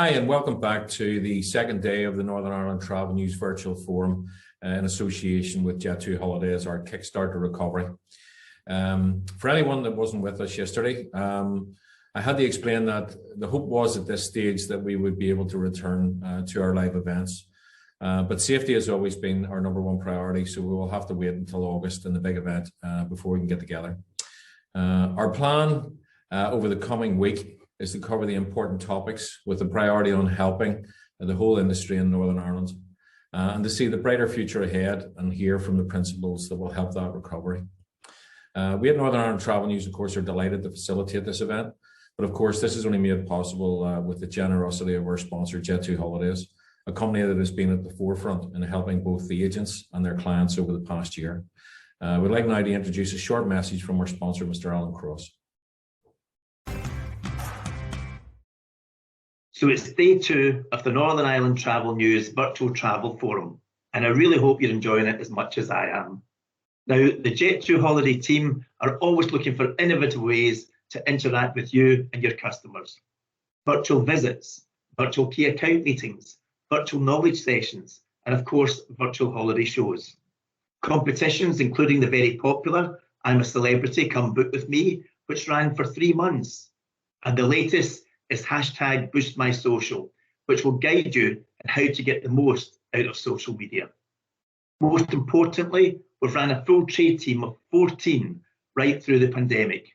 Hi, and welcome back to the second day of the Northern Ireland Travel News Virtual Forum in association with Jet2holidays, our Kickstart to Recovery. For anyone that wasn't with us yesterday, I had to explain that the hope was at this stage that we would be able to return to our live events. But safety has always been our #1 priority, so we will have to wait until August and the big event before we can get together. Our plan over the coming week is to cover the important topics with a priority on helping the whole industry in Northern Ireland and to see the brighter future ahead and hear from the principals that will help that recovery. We at Northern Ireland Travel News, of course, are delighted to facilitate this event, but of course this is only made possible with the generosity of our sponsor, Jet2holidays, a company that has been at the forefront in helping both the agents and their clients over the past year. We'd like now to introduce a short message from our sponsor, Mr. Alan Cross. So it's day 2 of the Northern Ireland Travel News Virtual Travel Forum, and I really hope you're enjoying it as much as I am. Now, the Jet2holiday team are always looking for innovative ways to interact with you and your customers. Virtual visits, virtual key account meetings, virtual knowledge sessions, and of course, virtual holiday shows. Competitions, including the very popular I'm a Celebrity, Come Book With Me, which ran for 3 months. And the latest is #BoostMySocial, which will guide you on how to get the most out of social media. Most importantly, we've ran a full trade team of 14 right through the pandemic.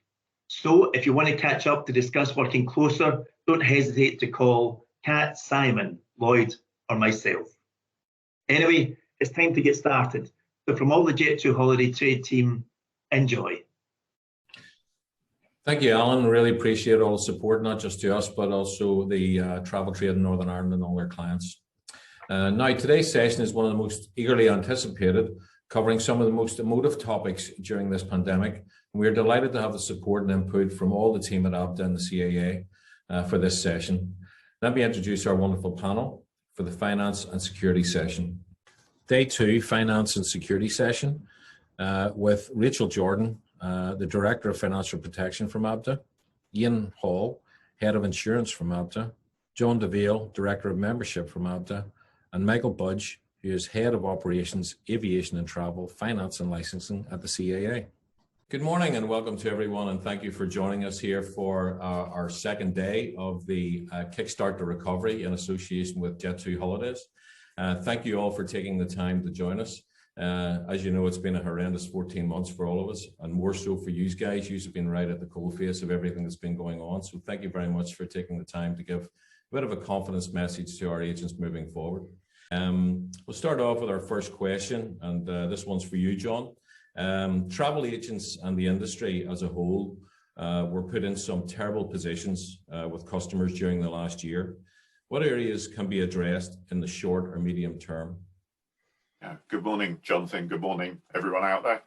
So if you want to catch up to discuss working closer, don't hesitate to call Kat, Simon, Lloyd, or myself. Anyway, it's time to get started. So from all the Jet2holiday trade team, enjoy. Thank you, Alan. Really appreciate all the support, not just to us, but also the travel trade in Northern Ireland and all their clients. Now, today's session is one of the most eagerly anticipated, covering some of the most emotive topics during this pandemic. And we are delighted to have the support and input from all the team at ABTA and the CAA for this session. Let me introduce our wonderful panel for the Finance and Security session. Day 2, Finance and Security session with Rachel Jordan, the Director of Financial Protection from ABTA, Ian Hall, Head of Insurance from ABTA, John DeVille, Director of Membership from ABTA, and Michael Budge, who is Head of Operations, Aviation and Travel, Finance and Licensing at the CAA. Good morning and welcome to everyone, and thank you for joining us here for our second day of the Kickstart to Recovery in association with Jet2holidays. Thank you all for taking the time to join us. As you know, it's been a horrendous 14 months for all of us, and more so for you guys. You've been right at the coalface of everything that's been going on. So thank you very much for taking the time to give a bit of a confidence message to our agents moving forward. We'll start off with our first question, and this one's for you, John. Travel agents and the industry as a whole were put in some terrible positions with customers during the last year. What areas can be addressed in the short or medium term? Yeah, good morning, Jonathan. Good morning, everyone out there.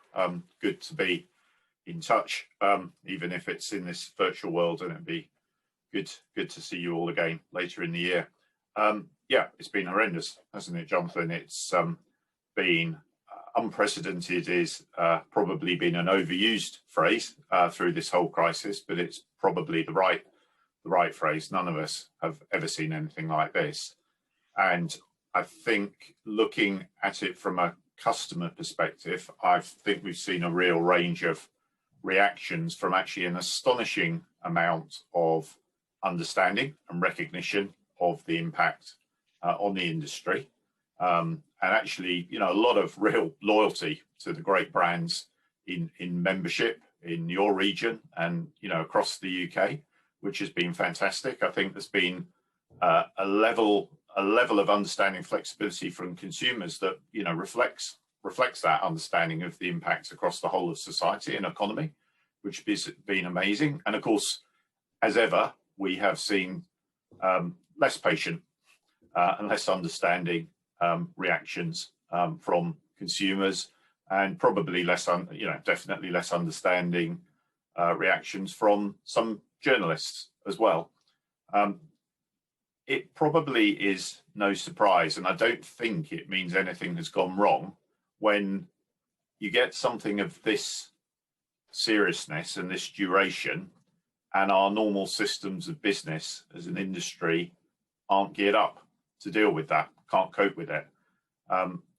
Good to be in touch, even if it's in this virtual world, and it'd be good to see you all again later in the year. Yeah, it's been horrendous, hasn't it, Jonathan? It's been unprecedented is probably been an overused phrase through this whole crisis, but it's probably the right phrase. None of us have ever seen anything like this, and I think looking at it from a customer perspective, I think we've seen a real range of reactions from actually an astonishing amount of understanding and recognition of the impact on the industry. And actually, you know, a lot of real loyalty to the great brands in membership in your region and, you know, across the UK, which has been fantastic. I think there's been a level of understanding, flexibility from consumers that, you know, reflects that understanding of the impact across the whole of society and economy, which has been amazing. And of course, as ever, we have seen less patient and less understanding reactions from consumers, and probably less, definitely less understanding reactions from some journalists as well. It probably is no surprise, and I don't think it means anything has gone wrong when you get something of this seriousness and this duration, and our normal systems of business as an industry aren't geared up to deal with that, can't cope with it.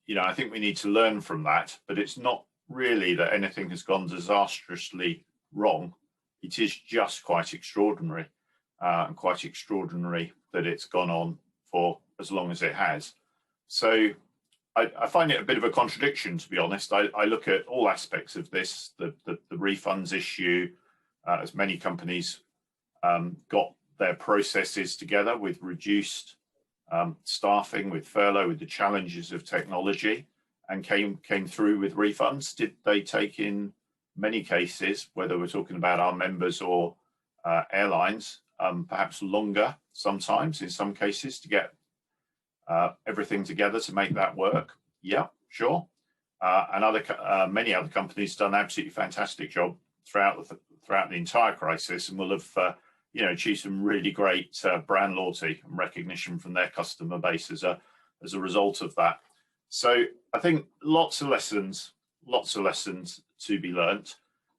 You know, I think we need to learn from that, but it's not really that anything has gone disastrously wrong. It is just quite extraordinary, and quite extraordinary that it's gone on for as long as it has. So I find it a bit of a contradiction, to be honest. I look at all aspects of this, the refunds issue, as many companies got their processes together with reduced staffing, with furlough, with the challenges of technology, and came through with refunds. Did they take, in many cases, whether we're talking about our members or airlines, perhaps longer sometimes in some cases to get everything together to make that work? Yeah, sure. And many other companies done an absolutely fantastic job throughout the entire crisis, and will have you know, achieved some really great brand loyalty and recognition from their customer base as a result of that. So I think lots of lessons to be learnt.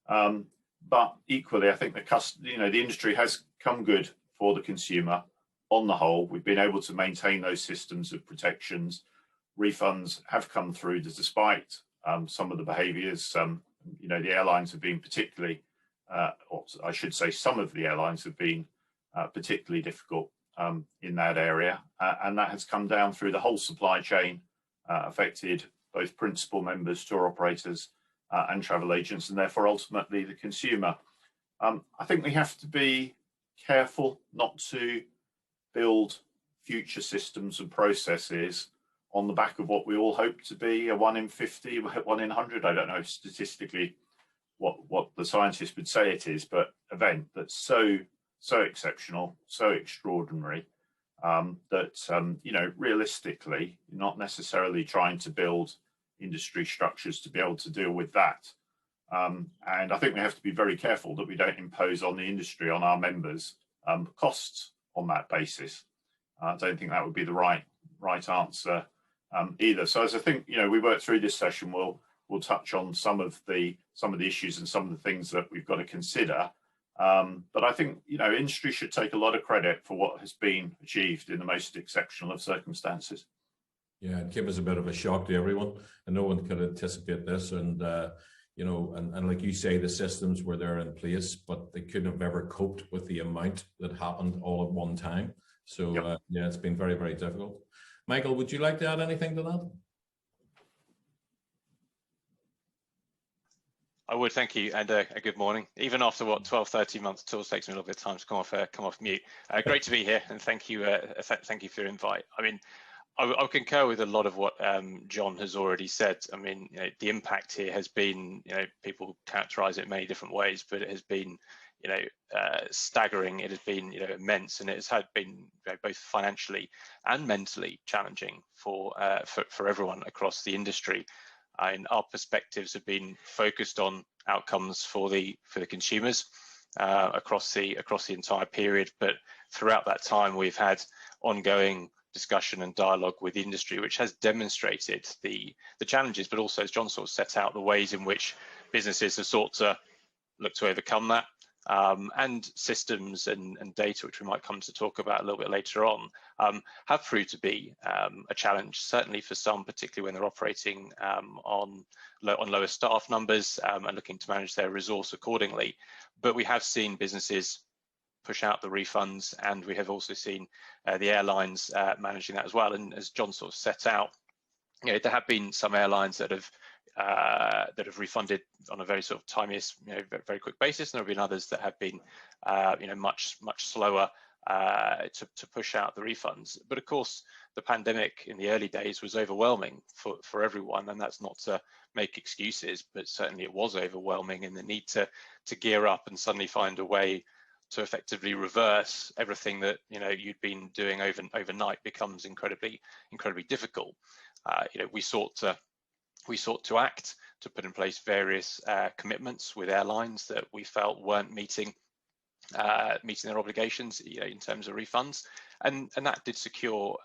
But equally, I think the industry has come good for the consumer on the whole. We've been able to maintain those systems of protections. Refunds have come through despite some of the behaviours. You know, the airlines have been particularly, or I should say, some of the airlines have been particularly difficult in that area, and that has come down through the whole supply chain, affected both principal members, tour operators, and travel agents, and therefore ultimately the consumer. I think we have to be careful not to build future systems and processes on the back of what we all hope to be a 1 in 50, 1 in 100, I don't know statistically what the scientists would say it is, but event that's so exceptional, so extraordinary, that you know, realistically, you're not necessarily trying to build industry structures to be able to deal with that. And I think we have to be very careful that we don't impose on the industry, on our members, costs on that basis. I don't think that would be the right answer either. So as I think, you know, we work through this session, we'll touch on some of the issues and some of the things that we've got to consider. But I think, you know, industry should take a lot of credit for what has been achieved in the most exceptional of circumstances. Yeah, it came as a bit of a shock to everyone, and no one could anticipate this. And you know, and like you say, the systems were there in place, but they couldn't have ever coped with the amount that happened all at one time. So Yep. yeah, it's been very, very difficult. Michael, would you like to add anything to that? I would, thank you, and a good morning. Even after what 12-13 months, it always takes me a little bit of time to come off mute. Great to be here, and thank you for your invite. I mean, I concur with a lot of what John has already said. I mean, you know, the impact here has been, you know, people characterise it many different ways, but it has been, you know, staggering. It has been, you know, immense, and it has been, you know, both financially and mentally challenging for everyone across the industry. And our perspectives have been focused on outcomes for the consumers across the entire period. But throughout that time, we've had ongoing discussion and dialogue with the industry, which has demonstrated the challenges, but also, as John sort of set out, the ways in which businesses have sought to look to overcome that. And systems and data, which we might come to talk about a little bit later on, have proved to be a challenge, certainly for some, particularly when they're operating on lower staff numbers and looking to manage their resource accordingly. But we have seen businesses push out the refunds, and we have also seen the airlines managing that as well. And as John sort of set out, you know, there have been some airlines that have refunded on a very sort of timiest, you know, very quick basis, and there have been others that have been, you know, much slower to push out the refunds. But of course, the pandemic in the early days was overwhelming for everyone, and that's not to make excuses, but certainly it was overwhelming, and the need to gear up and suddenly find a way to effectively reverse everything that, you know, you'd been doing overnight becomes incredibly difficult. You know, we sought to act to put in place various commitments with airlines that we felt weren't meeting their obligations, you know, in terms of refunds, and that did secure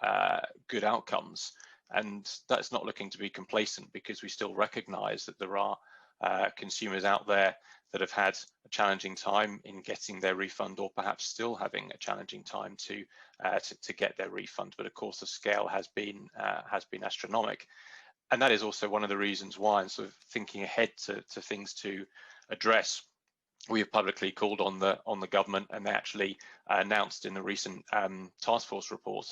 good outcomes. And that's not looking to be complacent, because we still recognise that there are consumers out there that have had a challenging time in getting their refund, or perhaps still having a challenging time to get their refund. But of course, the scale has been astronomical, and that is also one of the reasons why, and sort of thinking ahead to things to address, we have publicly called on the government, and they actually announced in the recent task force report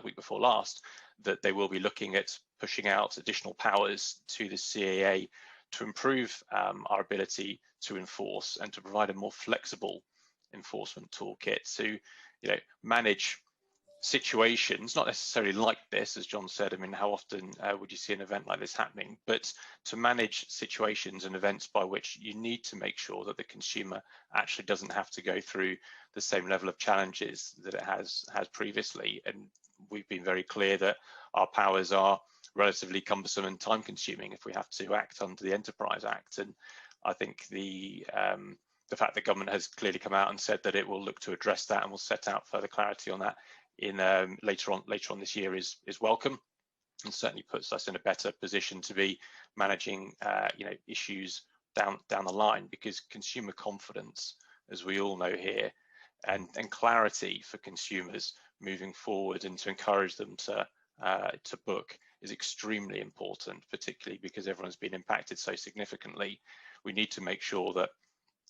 week before last that they will be looking at pushing out additional powers to the CAA to improve our ability to enforce and to provide a more flexible enforcement toolkit to, manage situations, not necessarily like this, as John said. I mean, how often would you see an event like this happening? But to manage situations and events by which you need to make sure that the consumer actually doesn't have to go through the same level of challenges that it has previously. And we've been very clear that our powers are relatively cumbersome and time consuming if we have to act under the Enterprise Act. And I think the fact that government has clearly come out and said that it will look to address that and will set out further clarity on that in later on this year is welcome, and certainly puts us in a better position to be managing issues down the line, because consumer confidence, as we all know here, and clarity for consumers moving forward and to encourage them to book is extremely important, particularly because everyone's been impacted so significantly. We need to make sure that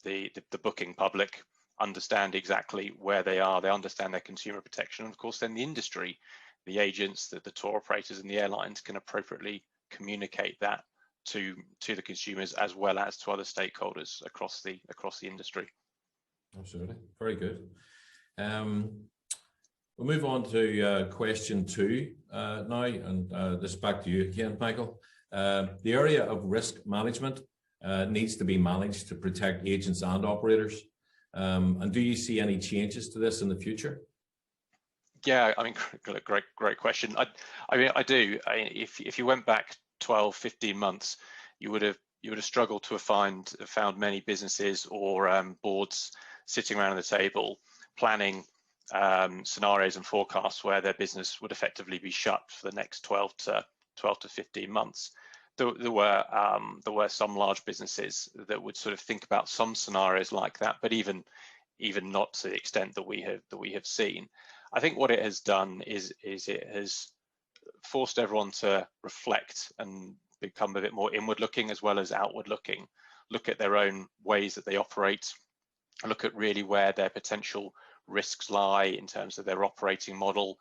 the booking public understand exactly where they are, they understand their consumer protection, and of course then the industry, the agents, the tour operators and the airlines can appropriately communicate that to the consumers as well as to other stakeholders across the industry. Absolutely, very good. We'll move on to question 2 now, and this is back to you again, Michael. The area of risk management needs to be managed to protect agents and operators. And do you see any changes to this in the future? Yeah, I mean, great question. I do. If you went back 12, 15 months, you would have struggled to have found many businesses or boards sitting around the table planning scenarios and forecasts where their business would effectively be shut for the next 12 to 15 months. There were some large businesses that would sort of think about some scenarios like that, but even not to the extent that we have seen. I think what it has done is it has forced everyone to reflect and become a bit more inward looking as well as outward looking, look at their own ways that they operate, look at really where their potential risks lie in terms of their operating model,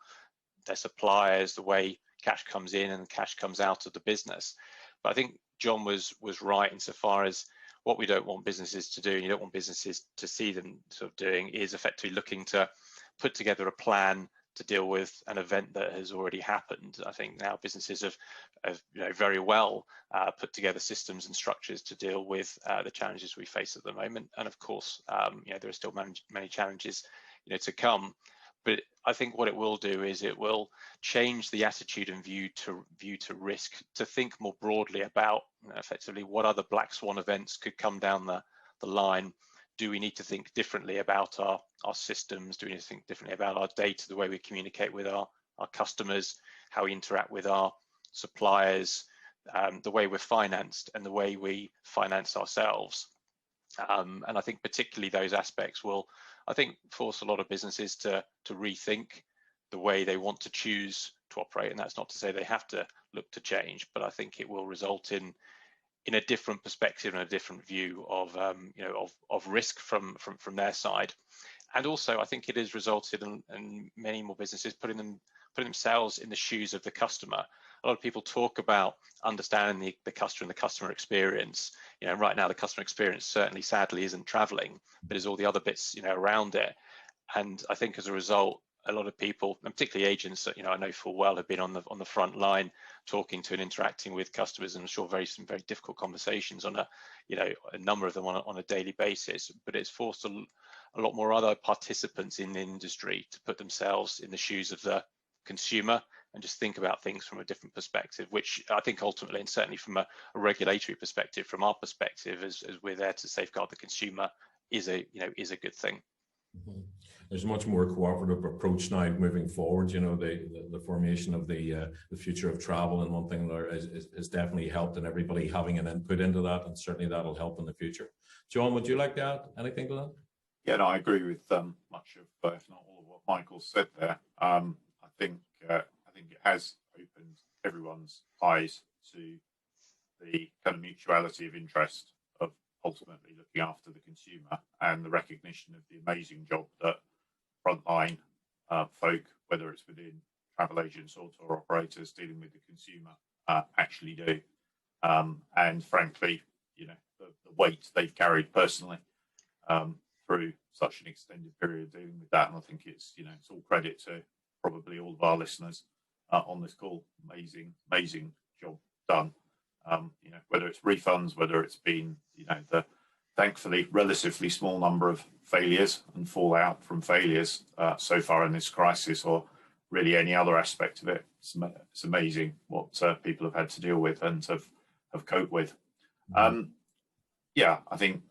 their suppliers, the way cash comes in and cash comes out of the business. But I think John was right insofar as what we don't want businesses to do, and you don't want businesses to see them sort of doing, is effectively looking to put together a plan to deal with an event that has already happened. I think now businesses have very well put together systems and structures to deal with the challenges we face at the moment. And of course, there are still many challenges to come. But I think what it will do is it will change the attitude and view to risk, to think more broadly about effectively what other black swan events could come down the line. Do we need to think differently about our systems? Do we need to think differently about our data, the way we communicate with our customers, how we interact with our suppliers, the way we're financed and the way we finance ourselves? And I think particularly those aspects will, I think, force a lot of businesses to rethink the way they want to choose to operate. And that's not to say they have to look to change, but I think it will result in a different perspective and a different view of risk from their side. And also, I think it has resulted in many more businesses putting themselves in the shoes of the customer. A lot of people talk about understanding the customer and the customer experience. Right now the customer experience certainly, sadly, isn't traveling, but there's all the other bits, around it. And I think as a result, a lot of people, and particularly agents that I know full well, have been on the front line talking to and interacting with customers, and I'm sure some very difficult conversations on a number of them on a daily basis. But it's forced a lot more other participants in the industry to put themselves in the shoes of the consumer and just think about things from a different perspective, which I think ultimately, and certainly from a regulatory perspective, from our perspective, as we're there to safeguard the consumer, is a good thing. Mm-hmm. there's a much more cooperative approach now moving forward. You know, the formation of the future of travel, and one thing there is definitely helped, and everybody having an input into that, and certainly that'll help in the future. John, would you like to add anything to that? Yeah, no, I agree with much of, if not all of what Michael said there. I think it has opened everyone's eyes to the kind of mutuality of interest of ultimately looking after the consumer, and the recognition of the amazing job that frontline folk, whether it's within travel agents or tour operators dealing with the consumer, actually do. And frankly, you know, the weight they've carried personally through such an extended period dealing with that. And I think it's, you know, it's all credit to probably all of our listeners on this call. Amazing job done. You know, whether it's refunds, whether it's been, you know, the thankfully relatively small number of failures and fallout from failures so far in this crisis, or really any other aspect of it. It's amazing what people have had to deal with and have coped with. Yeah, I think,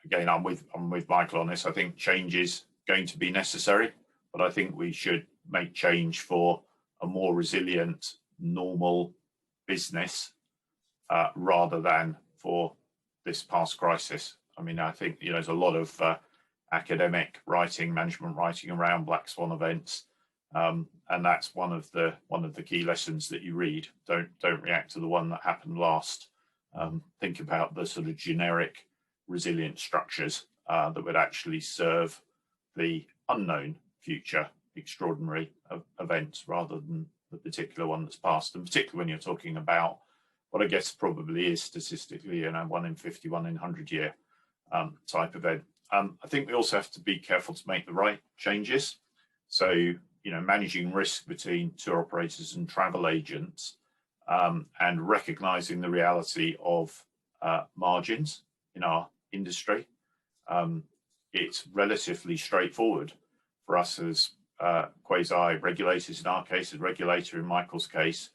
again, I'm with Michael on this. I think change is going to be necessary, but I think we should make change for a more resilient, normal business rather than for this past crisis. I mean, I think, you know, there's a lot of academic writing, management writing around black swan events, and that's one of the key lessons that you read. Don't react to the one that happened last. Think about the sort of generic resilient structures that would actually serve the unknown future extraordinary events rather than the particular one that's passed, and particularly when you're talking about what I guess probably is statistically, you know, 1 in 50, 1 in 100 year type event. I think we also have to be careful to make the right changes. So, you know, managing risk between tour operators and travel agents, and recognizing the reality of margins in our industry. It's relatively straightforward for us as quasi-regulators, in our case, a regulator in Michael's case,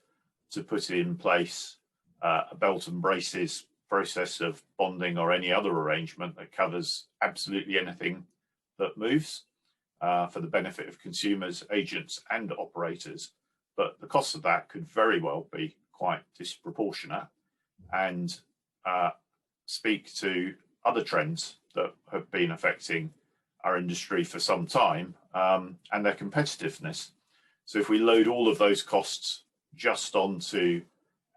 to put in place a belt and braces process of bonding or any other arrangement that covers absolutely anything that moves for the benefit of consumers, agents and operators. But the cost of that could very well be quite disproportionate and speak to other trends that have been affecting our industry for some time, and their competitiveness. So if we load all of those costs just onto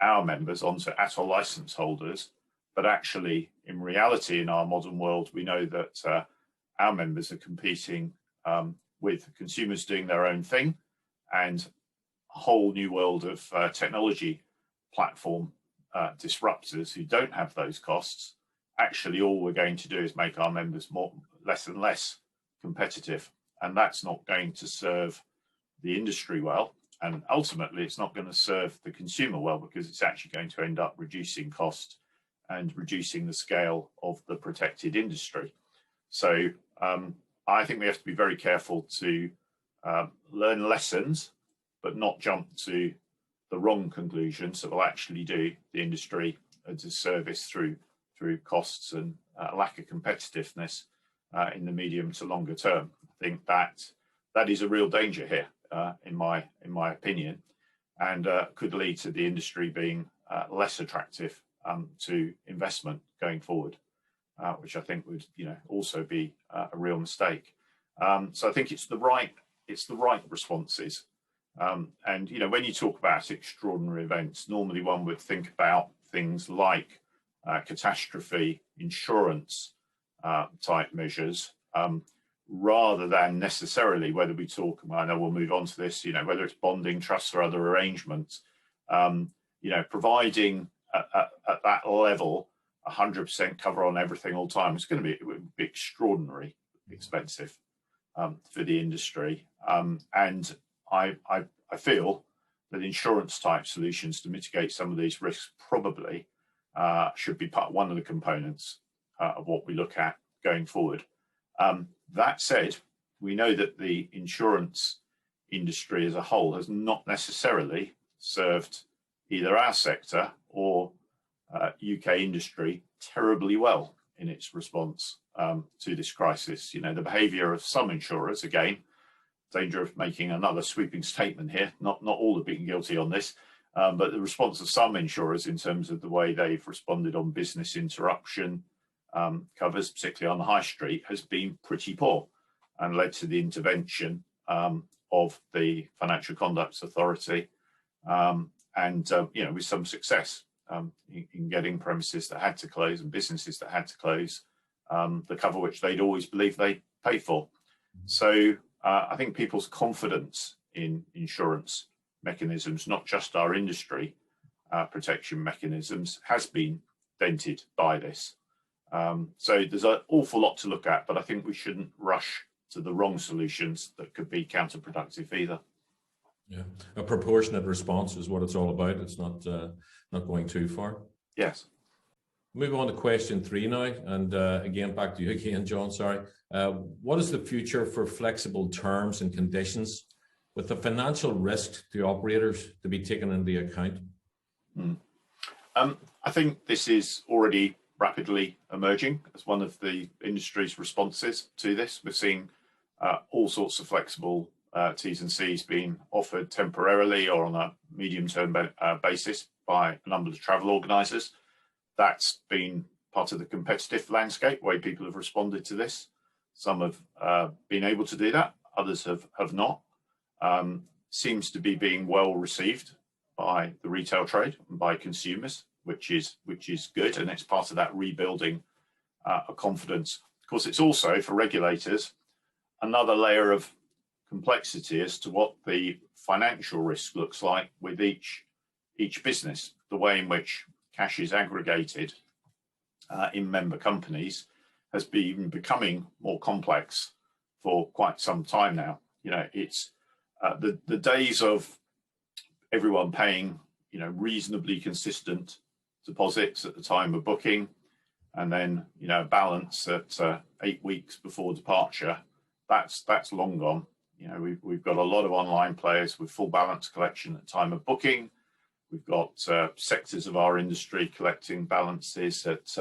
our members, onto ATOL license holders, but actually in reality in our modern world, we know that our members are competing with consumers doing their own thing, and a whole new world of technology platform disruptors who don't have those costs. Actually, all we're going to do is make our members less and less competitive, and that's not going to serve the industry well, and ultimately it's not going to serve the consumer well, because it's actually going to end up reducing cost and reducing the scale of the protected industry. So I think we have to be very careful to learn lessons, but not jump to the wrong conclusions that will actually do the industry a disservice through costs and lack of competitiveness in the medium to longer term. I think that is a real danger here, in my opinion, and could lead to the industry being less attractive to investment going forward, which I think would, you know, also be a real mistake. So I think it's the right responses. And you know, when you talk about extraordinary events, normally one would think about things like catastrophe insurance type measures, rather than necessarily whether we talk, I know we'll move on to this, you know, whether it's bonding, trusts or other arrangements, you know, providing at that level 100% cover on everything all the time. It's going to be extraordinarily expensive for the industry, and I feel that insurance type solutions to mitigate some of these risks probably should be one of the components of what we look at going forward. That said, we know that the insurance industry as a whole has not necessarily served either our sector or UK industry terribly well in its response to this crisis. You know, the behaviour of some insurers, again, danger of making another sweeping statement here, not all have been guilty on this, but the response of some insurers in terms of the way they've responded on business interruption covers, particularly on the high street, has been pretty poor and led to the intervention of the Financial Conduct Authority, and you know, with some success in getting premises that had to close and businesses that had to close the cover which they'd always believed they paid for. So I think people's confidence in insurance mechanisms, not just our industry protection mechanisms, has been dented by this. So there's an awful lot to look at, but I think we shouldn't rush to the wrong solutions that could be counterproductive either. Yeah, a proportionate response is what it's all about. It's not going too far. Yes. Move on to question 3 now, and again, back to you again, John, sorry. What is the future for flexible terms and conditions with the financial risk to operators to be taken into account? I think this is already rapidly emerging as one of the industry's responses to this. We're seeing all sorts of flexible T's and C's being offered temporarily or on a medium-term basis by a number of travel organisers. That's been part of the competitive landscape, way people have responded to this. Some have been able to do that, others have not. Seems to be being well received by the retail trade and by consumers, which is good, and it's part of that rebuilding of confidence. Of course, it's also, for regulators, another layer of complexity as to what the financial risk looks like with each business. The way in which cash is aggregated in member companies has been becoming more complex for quite some time now. You know, it's the days of everyone paying, you know, reasonably consistent deposits at the time of booking, and then, you know, balance at 8 weeks before departure. That's long gone. You know, we've got a lot of online players with full balance collection at time of booking. We've got sectors of our industry collecting balances at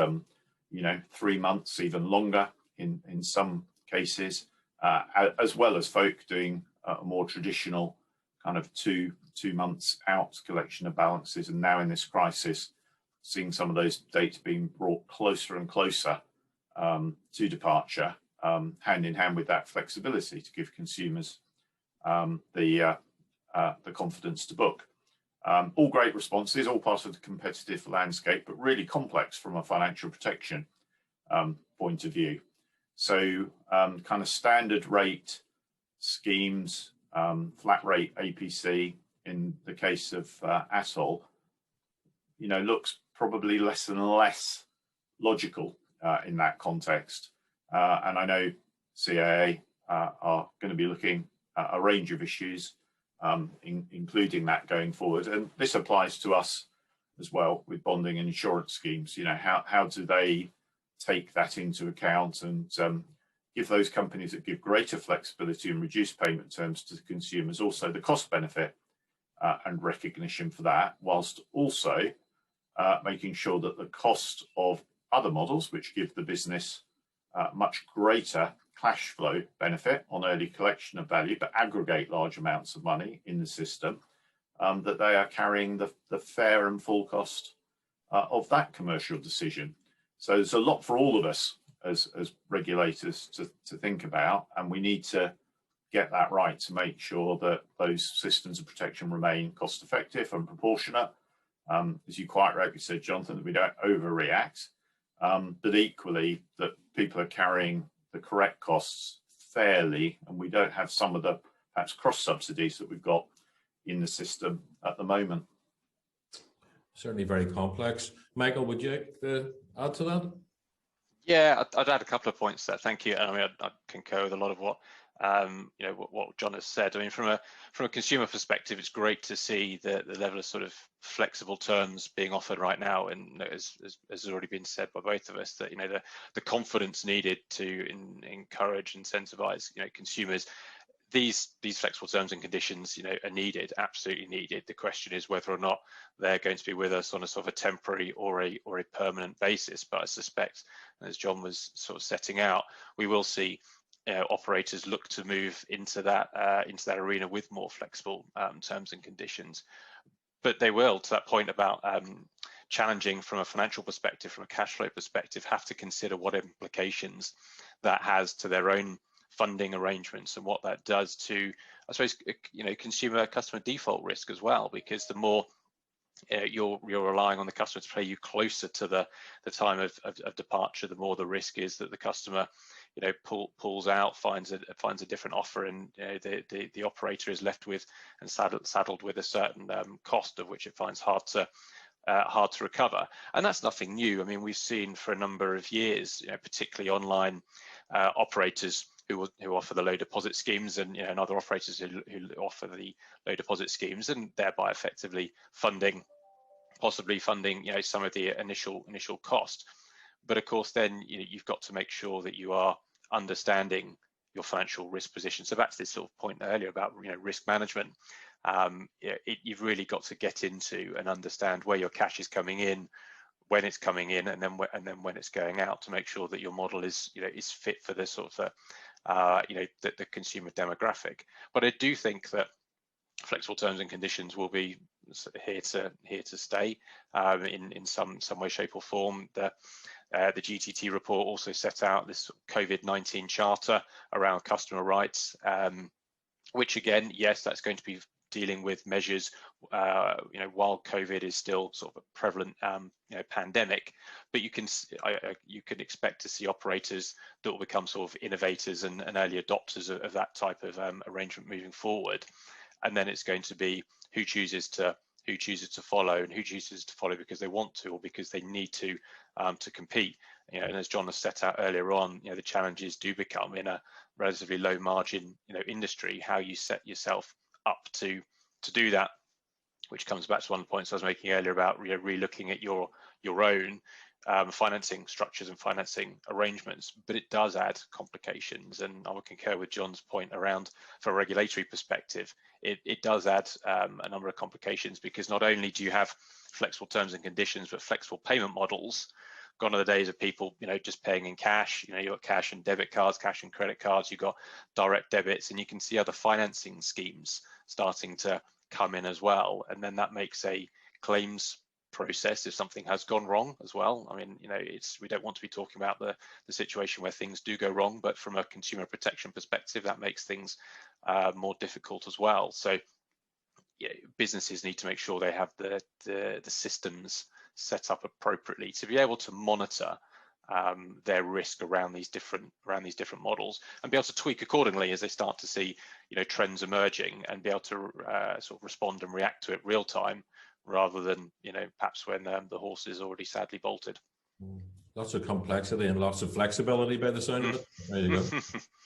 you know, 3 months, even longer in some cases, as well as folk doing a more traditional kind of two months out collection of balances. And now in this crisis, seeing some of those dates being brought closer and closer to departure, hand in hand with that flexibility to give consumers the confidence to book. All great responses, all part of the competitive landscape, but really complex from a financial protection point of view. So kind of standard rate schemes, flat rate APC in the case of ATOL, you know, looks probably less and less logical in that context. And I know CAA are going to be looking at a range of issues, including that going forward. And this applies to us as well with bonding and insurance schemes. You know, how do they take that into account and give those companies that give greater flexibility and reduced payment terms to the consumers also the cost benefit and recognition for that, whilst also making sure that the cost of other models, which give the business much greater cash flow benefit on early collection of value, but aggregate large amounts of money in the system, that they are carrying the fair and full cost of that commercial decision. So there's a lot for all of us as regulators to think about, and we need to get that right to make sure that those systems of protection remain cost effective and proportionate. As you quite rightly said, Jonathan, that we don't overreact, but equally that people are carrying the correct costs fairly, and we don't have some of the perhaps cross subsidies that we've got in the system at the moment. Certainly very complex. Michael, would you add to that? Yeah, I'd add a couple of points there. Thank you. And I mean, I concur with a lot of what you know, what John has said. I mean, from a consumer perspective, it's great to see the level of sort of flexible terms being offered right now. And as has already been said by both of us, that, you know, the confidence needed to encourage, incentivize, you know, consumers. these flexible terms and conditions, are needed, absolutely needed. The question is whether or not they're going to be with us on a sort of a temporary or a permanent basis. But I suspect, as John was sort of setting out, we will see operators look to move into that arena with more flexible terms and conditions. But they will, to that point about challenging from a financial perspective, from a cash flow perspective, have to consider what implications that has to their own funding arrangements and what that does to, I suppose, consumer customer default risk as well, because the more you're relying on the customer to pay you closer to the time of departure, the more the risk is that the customer pulls out, finds a different offer, and the operator is left with and saddled with a certain cost of which it finds hard to recover. And that's nothing new. I mean, we've seen for a number of years, particularly online operators who offer the low deposit schemes, and other operators who offer the low deposit schemes, and thereby effectively possibly funding some of the initial cost. But of course, then you've got to make sure that you are understanding your financial risk position. So back to this sort of point earlier about risk management. You've really got to get into and understand where your cash is coming in, when it's coming in, and then when it's going out, to make sure that your model is fit for the sort of the consumer demographic. But I do think that flexible terms and conditions will be here to stay in some way, shape, or form. The GTT report also set out this COVID-19 charter around customer rights, which again, yes, that's going to be dealing with measures while COVID is still sort of a prevalent pandemic, but you can expect to see operators that will become sort of innovators and early adopters of that type of arrangement moving forward. And then it's going to be who chooses to follow, and who chooses to follow because they want to or because they need to compete. And as John has set out earlier on, the challenges do become in a relatively low margin industry, how you set yourself up to do that, which comes back to one of the points I was making earlier about re-looking at your own financing structures and financing arrangements. But it does add complications, and I would concur with John's point around, from a regulatory perspective, it does add a number of complications, because not only do you have flexible terms and conditions, but flexible payment models. Gone are the days of people just paying in cash. You've got cash and debit cards, cash and credit cards, you've got direct debits, and you can see other financing schemes starting to come in as well. And then that makes a claims process, if something has gone wrong as well. I mean, we don't want to be talking about the situation where things do go wrong, but from a consumer protection perspective, that makes things more difficult as well. So businesses need to make sure they have the systems set up appropriately to be able to monitor their risk around these different models, and be able to tweak accordingly as they start to see trends emerging, and be able to sort of respond and react to it real time, rather than perhaps when the horse is already sadly bolted. Lots of complexity and lots of flexibility by the sound of it. There you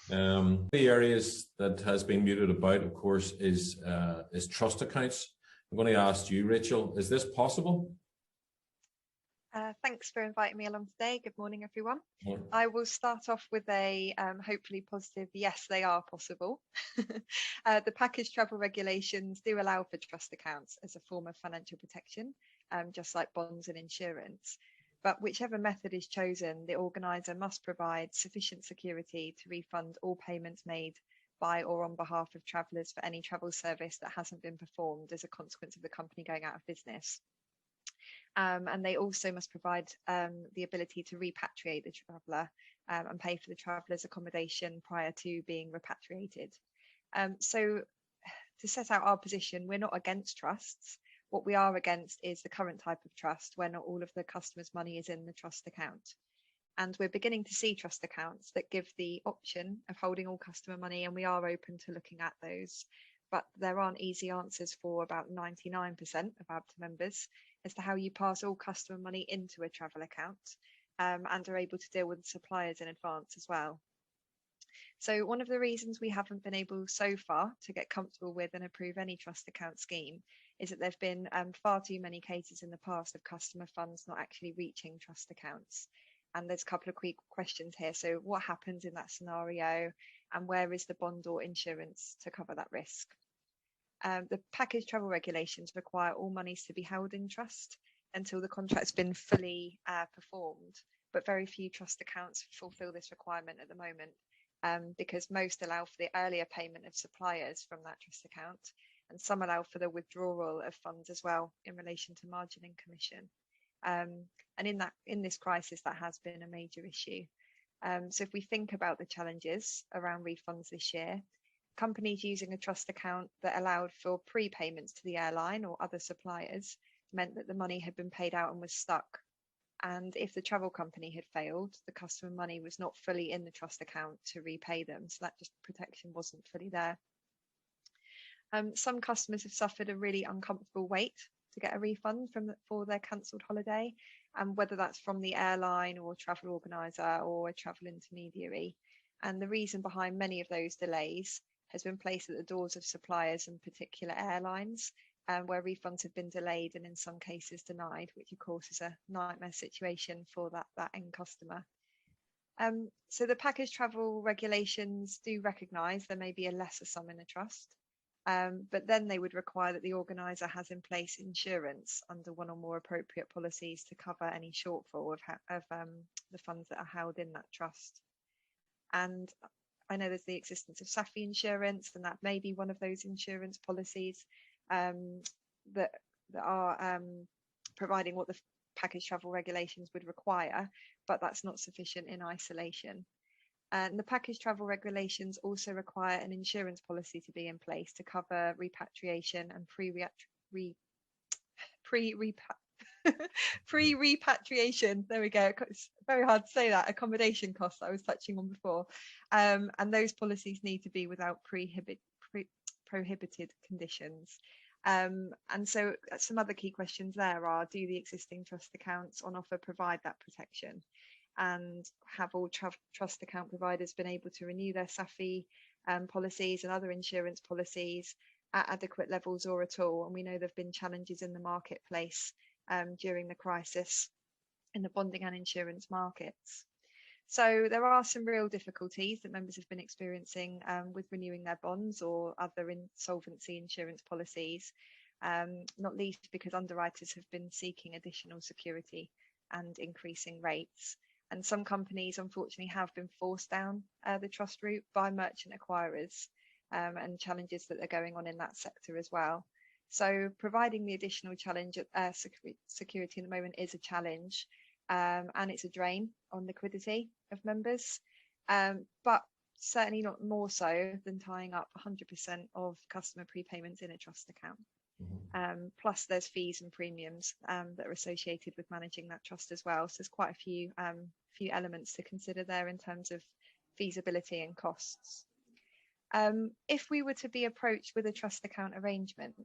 go. The areas that has been muted about, of course, is trust accounts. I'm going to ask you, Rachel, is this possible? Thanks for inviting me along today. Good morning, everyone. Yeah. I will start off with a hopefully positive, yes, they are possible. The package travel regulations do allow for trust accounts as a form of financial protection, just like bonds and insurance. But whichever method is chosen, the organiser must provide sufficient security to refund all payments made by or on behalf of travellers for any travel service that hasn't been performed as a consequence of the company going out of business. And they also must provide the ability to repatriate the traveller and pay for the traveller's accommodation prior to being repatriated. So to set out our position, we're not against trusts. What we are against is the current type of trust, where not all of the customer's money is in the trust account. And we're beginning to see trust accounts that give the option of holding all customer money, and we are open to looking at those. But there aren't easy answers for about 99% of ABTA members as to how you pass all customer money into a travel account and are able to deal with suppliers in advance as well. So one of the reasons we haven't been able so far to get comfortable with and approve any trust account scheme is that there have been far too many cases in the past of customer funds not actually reaching trust accounts. And there's a couple of quick questions here. So what happens in that scenario, and where is the bond or insurance to cover that risk? The package travel regulations require all monies to be held in trust until the contract's been fully performed, but very few trust accounts fulfill this requirement at the moment, because most allow for the earlier payment of suppliers from that trust account, and some allow for the withdrawal of funds as well in relation to margin and commission. And in this crisis, that has been a major issue. So if we think about the challenges around refunds this year, companies using a trust account that allowed for prepayments to the airline or other suppliers meant that the money had been paid out and was stuck. And if the travel company had failed, the customer money was not fully in the trust account to repay them. So that just protection wasn't fully there. Some customers have suffered a really uncomfortable wait to get a refund for their cancelled holiday, and whether that's from the airline or travel organizer or a travel intermediary. And the reason behind many of those delays has been placed at the doors of suppliers and particular airlines, where refunds have been delayed and in some cases denied, which of course is a nightmare situation for that end customer. So the package travel regulations do recognise there may be a lesser sum in a trust, but then they would require that the organiser has in place insurance under one or more appropriate policies to cover any shortfall of the funds that are held in that trust. And I know there's the existence of SAFI insurance, and that may be one of those insurance policies that are providing what the package travel regulations would require, but that's not sufficient in isolation. And the package travel regulations also require an insurance policy to be in place to cover repatriation and pre-repatriation, there we go, it's very hard to say that, accommodation costs that I was touching on before, and those policies need to be without prohibited conditions. And so some other key questions there are, do the existing trust accounts on offer provide that protection? And have all trust account providers been able to renew their SAFI policies and other insurance policies at adequate levels or at all? And we know there have been challenges in the marketplace during the crisis in the bonding and insurance markets. So there are some real difficulties that members have been experiencing with renewing their bonds or other insolvency insurance policies, not least because underwriters have been seeking additional security and increasing rates. And some companies, unfortunately, have been forced down the trust route by merchant acquirers, and challenges that are going on in that sector as well. So providing the additional challenge security at the moment is a challenge, and it's a drain on liquidity of members, but certainly not more so than tying up 100% of customer prepayments in a trust account. Plus there's fees and premiums that are associated with managing that trust as well. So there's quite a few elements to consider there in terms of feasibility and costs. If we were to be approached with a trust account arrangement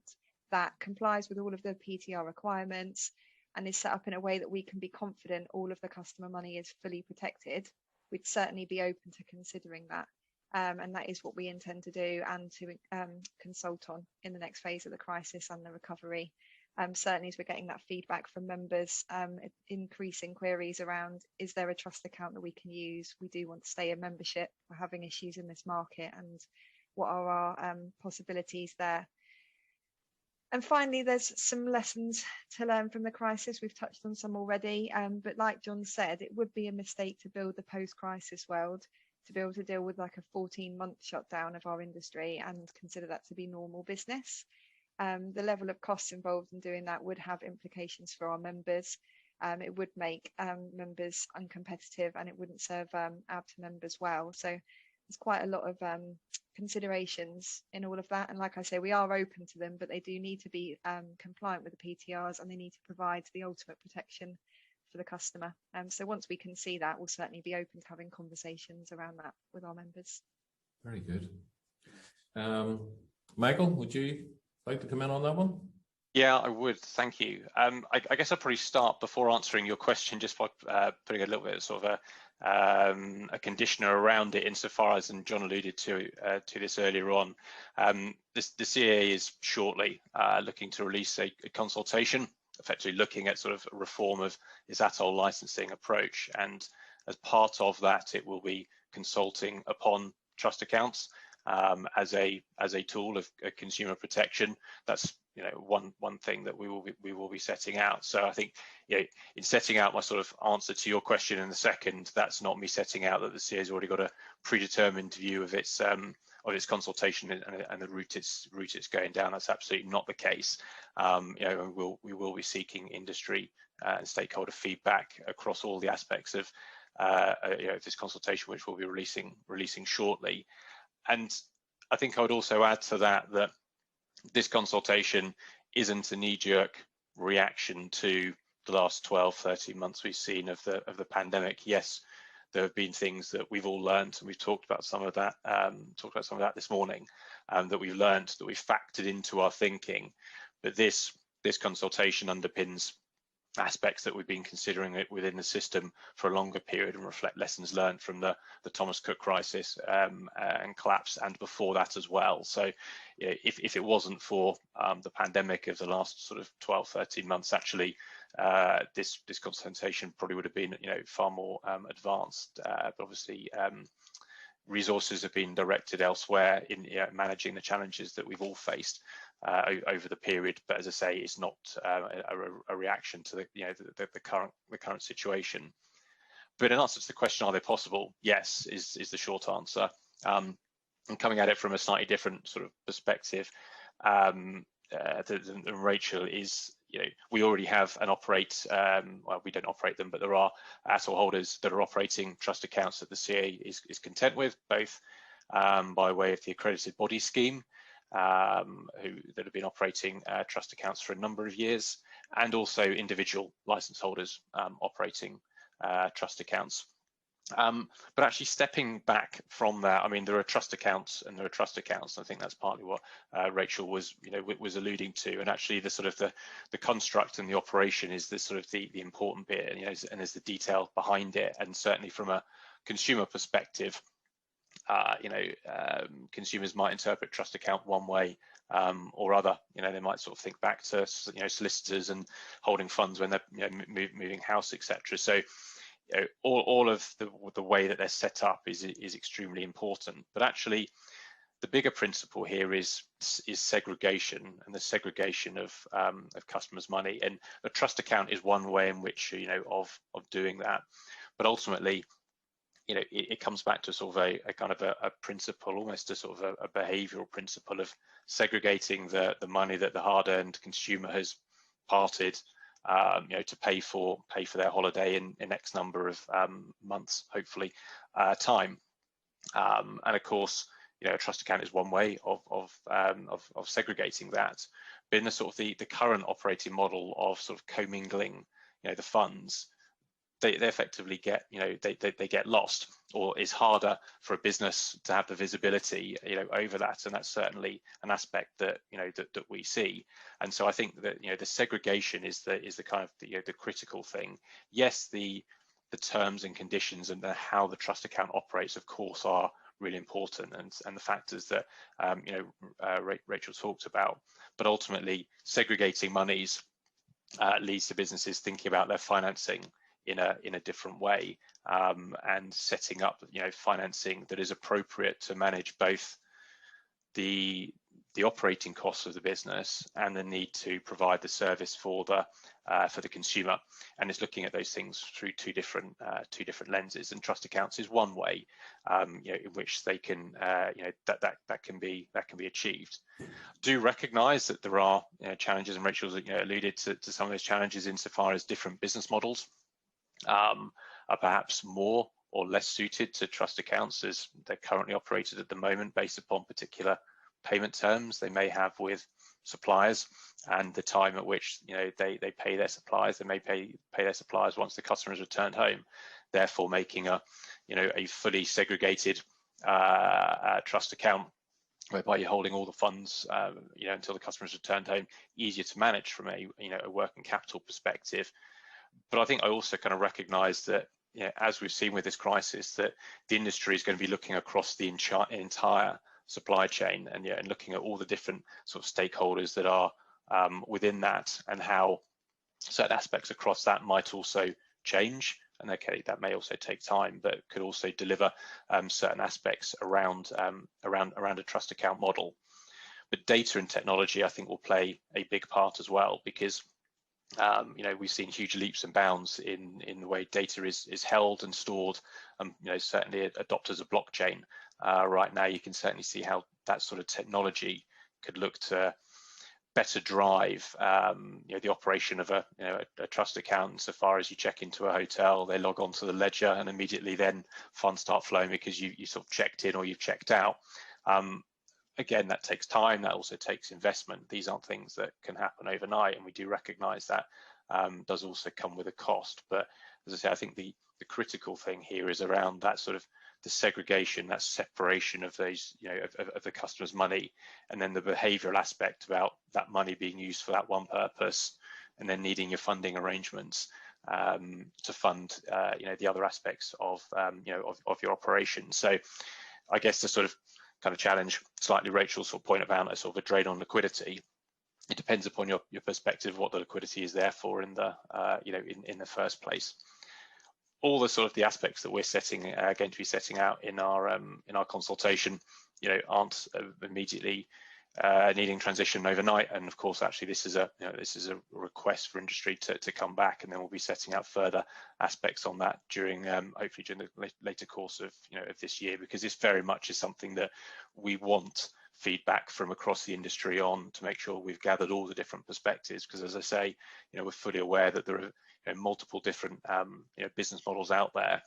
that complies with all of the PTR requirements and is set up in a way that we can be confident all of the customer money is fully protected, we'd certainly be open to considering that. And that is what we intend to do and to consult on in the next phase of the crisis and the recovery. Certainly as we're getting that feedback from members, increasing queries around, is there a trust account that we can use? We do want to stay in membership. We're having issues in this market, and what are our possibilities there? And finally, there's some lessons to learn from the crisis. We've touched on some already, but like John said, it would be a mistake to build the post-crisis world to be able to deal with like a 14-month shutdown of our industry and consider that to be normal business. The level of costs involved in doing that would have implications for our members. It would make members uncompetitive, and it wouldn't serve ABTA members well. So there's quite a lot of considerations in all of that. And like I say, we are open to them, but they do need to be compliant with the PTRs, and they need to provide the ultimate protection for the customer. So once we can see that, we'll certainly be open to having conversations around that with our members. Very good. Michael, would you like to come in on that one? Yeah, I would. Thank you. I guess I'll probably start before answering your question just by putting a little bit of sort of a conditioner around it, insofar as, and John alluded to this earlier on, the CAA is shortly looking to release a consultation effectively looking at sort of a reform of its ATOL licensing approach, and as part of that, it will be consulting upon trust accounts as a tool of consumer protection. That's one thing that we will be setting out. So I think in setting out my sort of answer to your question in the second, that's not me setting out that the CA has already got a predetermined view of its consultation and the route it's going down. That's absolutely not the case. We will be seeking industry and stakeholder feedback across all the aspects of this consultation, which we'll be releasing shortly. And I think I would also add to that this consultation isn't a knee-jerk reaction to the last 12, 13 months we've seen of the pandemic. Yes, there have been things that we've all learned, and we've talked about some of that this morning, that we've learned, that we've factored into our thinking. But this consultation underpins aspects that we've been considering it within the system for a longer period and reflect lessons learned from the Thomas Cook crisis and collapse, and before that as well. So if it wasn't for the pandemic of the last sort of 12, 13 months, actually this consultation probably would have been far more advanced. But obviously resources have been directed elsewhere in managing the challenges that we've all faced over the period. But as I say, it's not a reaction to the current situation. But in answer to the question, are they possible? Yes, is the short answer. And coming at it from a slightly different sort of perspective than Rachel is, we already have and operate, well, we don't operate them, but there are ATOL holders that are operating trust accounts that the CA is content with, both by way of the accredited body scheme, that have been operating trust accounts for a number of years, and also individual license holders operating trust accounts. But actually stepping back from that, I mean, there are trust accounts and there are trust accounts. I think that's partly what Rachel was alluding to. And actually the sort of the construct and the operation is the sort of the important bit, and there's the detail behind it. And certainly from a consumer perspective, consumers might interpret trust account one way or other. They might sort of think back to solicitors and holding funds when they're moving house, etc. So all of the way that they're set up is extremely important. But actually, the bigger principle here is segregation, and the segregation of customers' money. And a trust account is one way in which of doing that. But ultimately, it comes back to sort of a kind of a principle, almost a sort of a behavioural principle of segregating the money that the hard-earned consumer has parted to pay for their holiday in X number of months, hopefully, time. And of course, a trust account is one way of segregating that. But in the sort of the current operating model of sort of commingling, the funds, they effectively get they get lost, or it's harder for a business to have the visibility over that, and that's certainly an aspect that that we see. And so I think that the segregation is the kind of the critical thing. Yes, the terms and conditions and how the trust account operates, of course, are really important, and the factors that Rachel talked about. But ultimately, segregating monies leads to businesses thinking about their financing in a different way, and setting up financing that is appropriate to manage both the operating costs of the business and the need to provide the service for the consumer. And it's looking at those things through two different lenses. And trust accounts is one way in which they can that can be achieved. Do recognise that there are challenges, and Rachel's alluded to some of those challenges insofar as different business models are perhaps more or less suited to trust accounts as they're currently operated at the moment, based upon particular payment terms they may have with suppliers and the time at which they pay their suppliers. They may pay their suppliers once the customer has returned home, therefore making a fully segregated trust account whereby you're holding all the funds until the customer has returned home, easier to manage from a working capital perspective. But I think I also kind of recognise that, as we've seen with this crisis, that the industry is going to be looking across the entire supply chain and looking at all the different sort of stakeholders that are within that, and how certain aspects across that might also change, and okay, that may also take time, but could also deliver certain aspects around a trust account model. But data and technology, I think, will play a big part as well, because you know, we've seen huge leaps and bounds in the way data is held and stored. You know, certainly adopters of blockchain right now, you can certainly see how that sort of technology could look to better drive you know, the operation of a trust account. So far as you check into a hotel, they log onto the ledger, and immediately then funds start flowing because you sort of checked in or you've checked out. Again, that takes time. That also takes investment. These aren't things that can happen overnight, and we do recognise that does also come with a cost. But as I say, I think the critical thing here is around that sort of the segregation, that separation of those, you know, of the customer's money, and then the behavioural aspect about that money being used for that one purpose, and then needing your funding arrangements to fund, you know, the other aspects of, you know, of your operation. So I guess the sort of kind of challenge, slightly Rachel's sort of point about a sort of a drain on liquidity, it depends upon your perspective, what the liquidity is there for in the, you know, in the first place. All the sort of the aspects that we're going to be setting out in our consultation, you know, aren't immediately needing transition overnight. And of course, actually, this is a request for industry to come back, and then we'll be setting out further aspects on that during hopefully during the later course of of this year, because this very much is something that we want feedback from across the industry on, to make sure we've gathered all the different perspectives. Because as I say, we're fully aware that there are multiple different business models out there,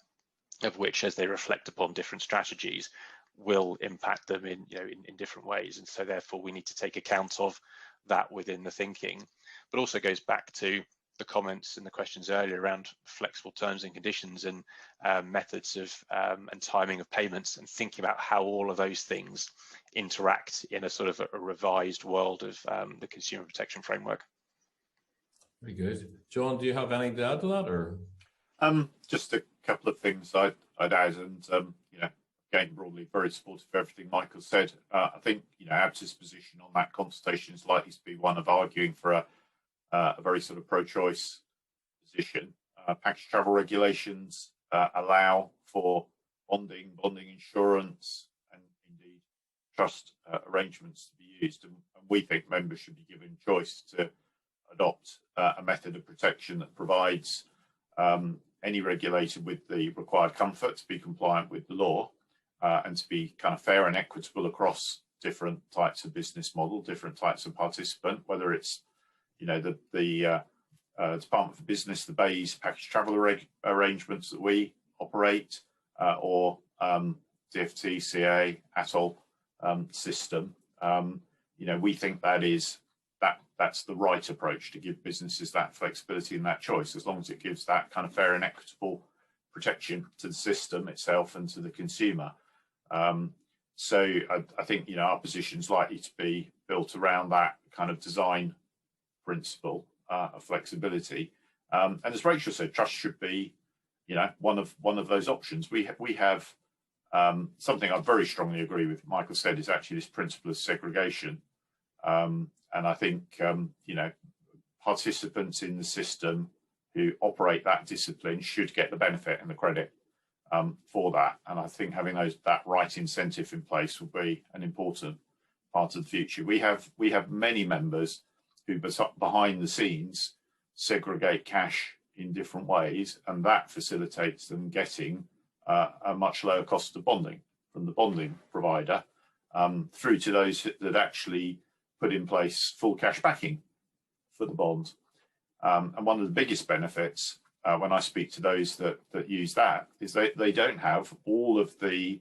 of which, as they reflect upon different strategies, will impact them in different ways. And so therefore we need to take account of that within the thinking. But also goes back to the comments and the questions earlier around flexible terms and conditions and methods of and timing of payments, and thinking about how all of those things interact in a sort of a revised world of the consumer protection framework. Very good. John, do you have anything to add to that, or? Just a couple of things I'd add, and again, broadly very supportive of everything Michael said. I think ABTA's position on that consultation is likely to be one of arguing for a very sort of pro-choice position. Package travel regulations allow for bonding insurance, and indeed trust arrangements to be used, and we think members should be given choice to adopt a method of protection that provides any regulator with the required comfort to be compliant with the law, and to be kind of fair and equitable across different types of business model, different types of participant, whether it's the Department for Business, the BAYS package travel arrangements that we operate, or DFT, CA, ATOL system. We think that's the right approach to give businesses that flexibility and that choice, as long as it gives that kind of fair and equitable protection to the system itself and to the consumer. So I think our position is likely to be built around that kind of design principle of flexibility. And as Rachel said, trust should be one of those options. We have something I very strongly agree with. Michael said is actually this principle of segregation. And I think, participants in the system who operate that discipline should get the benefit and the credit for that. And I think having that right incentive in place will be an important part of the future. We have many members who, behind the scenes, segregate cash in different ways, and that facilitates them getting a much lower cost of bonding from the bonding provider, through to those that actually put in place full cash backing for the bond. And one of the biggest benefits when I speak to those that use that is they don't have all of the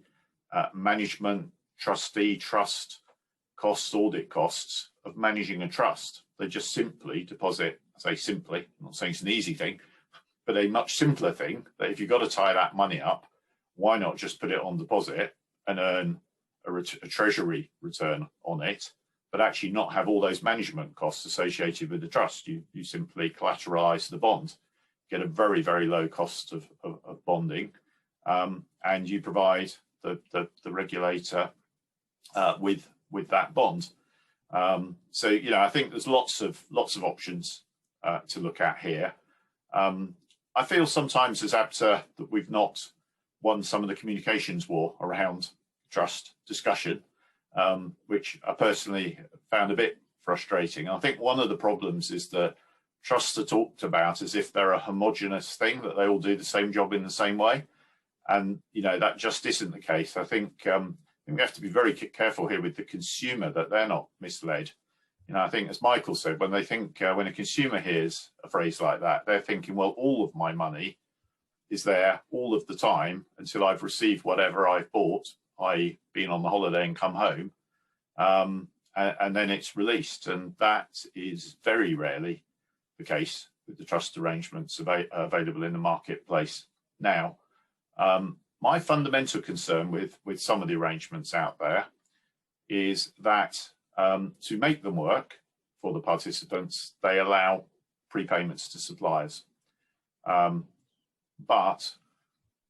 management, trustee, trust costs, audit costs of managing a trust. They just simply deposit, I say simply, I'm not saying it's an easy thing, but a much simpler thing, that if you've got to tie that money up, why not just put it on deposit and earn a treasury return on it, but actually not have all those management costs associated with the trust. You simply collateralize the bond, get a very, very low cost of bonding, and you provide the regulator with that bond. So I think there's lots of options to look at here. I feel sometimes as ABTA that we've not won some of the communications war around trust discussion, which I personally found a bit frustrating. I think one of the problems is that trusts are talked about as if they're a homogenous thing, that they all do the same job in the same way. And, you know, that just isn't the case. I think we have to be very careful here with the consumer that they're not misled. You know, I think, as Michael said, when they think, when a consumer hears a phrase like that, they're thinking, well, all of my money is there all of the time until I've received whatever I've bought, i.e. been on the holiday and come home, and then it's released. And that is very rarely the case with the trust arrangements available in the marketplace now. My fundamental concern with some of the arrangements out there is that to make them work for the participants, they allow prepayments to suppliers. But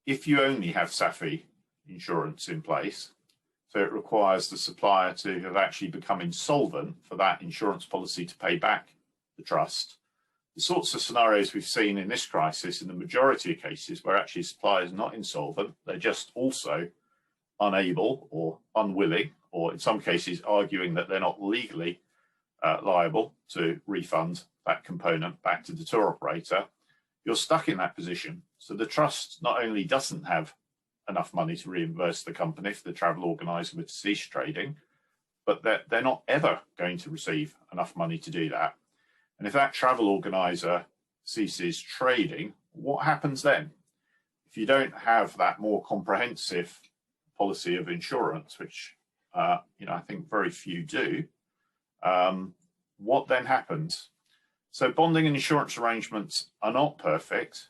if you only have SAFI insurance in place, so it requires the supplier to have actually become insolvent for that insurance policy to pay back the trust, the sorts of scenarios we've seen in this crisis, in the majority of cases where actually suppliers are not insolvent, they're just also unable or unwilling, or in some cases arguing that they're not legally liable to refund that component back to the tour operator, you're stuck in that position. So the trust not only doesn't have enough money to reimburse the company if the travel organizer were to cease trading, but they're not ever going to receive enough money to do that. And if that travel organizer ceases trading, what happens then? If you don't have that more comprehensive policy of insurance, which you know, I think very few do, what then happens? So bonding and insurance arrangements are not perfect,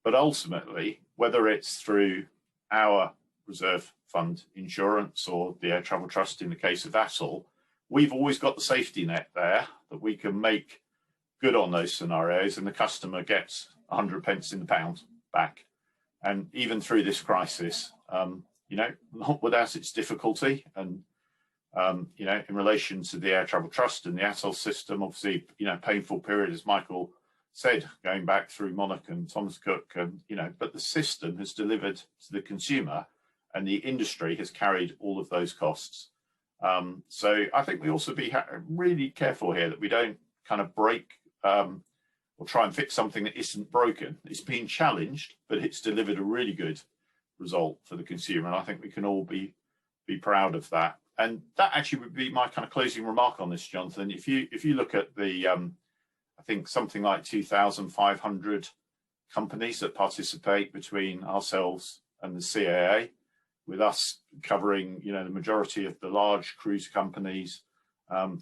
but ultimately, whether it's through our reserve fund insurance or the Air Travel Trust in the case of ATOL, we've always got the safety net there that we can make good on those scenarios, and the customer gets 100 pence in the pound back. And even through this crisis, you know, not without its difficulty, and you know, in relation to the Air Travel Trust and the ATOL system, obviously, you know, painful period, as Michael said, going back through Monarch and Thomas Cook, and you know, but the system has delivered to the consumer, and the industry has carried all of those costs. So I think we also be really careful here that we don't kind of break or try and fix something that isn't broken. It's been challenged, but it's delivered a really good result for the consumer, and I think we can all be proud of that. And that actually would be my kind of closing remark on this, Jonathan. If you look at the I think something like 2,500 companies that participate between ourselves and the CAA, with us covering, you know, the majority of the large cruise companies,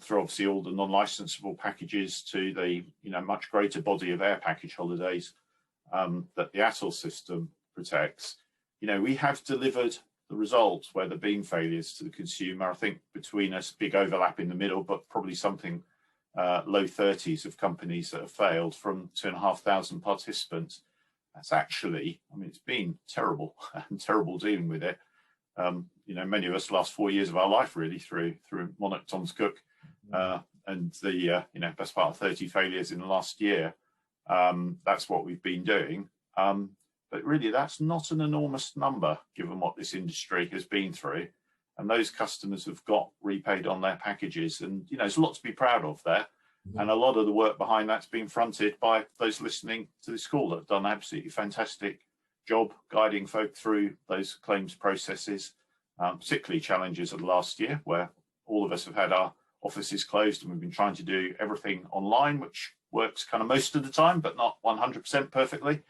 through obviously all the non-licensable packages to the, you know, much greater body of air package holidays that the ATOL system protects. You know, we have delivered the results where there have been failures to the consumer. I think between us, big overlap in the middle, but probably something low 30s of companies that have failed from 2,500 participants. That's actually, I mean, it's been terrible and terrible dealing with it. You know, many of us last 4 years of our life really through Monarch, Thomas Cook, and the you know, best part of 30 failures in the last year. That's what we've been doing. But really, that's not an enormous number given what this industry has been through. And those customers have got repaid on their packages. And, you know, there's a lot to be proud of there. And a lot of the work behind that's been fronted by those listening to this call that have done an absolutely fantastic job guiding folk through those claims processes, particularly challenges of the last year where all of us have had our offices closed and we've been trying to do everything online, which works kind of most of the time, but not 100% perfectly.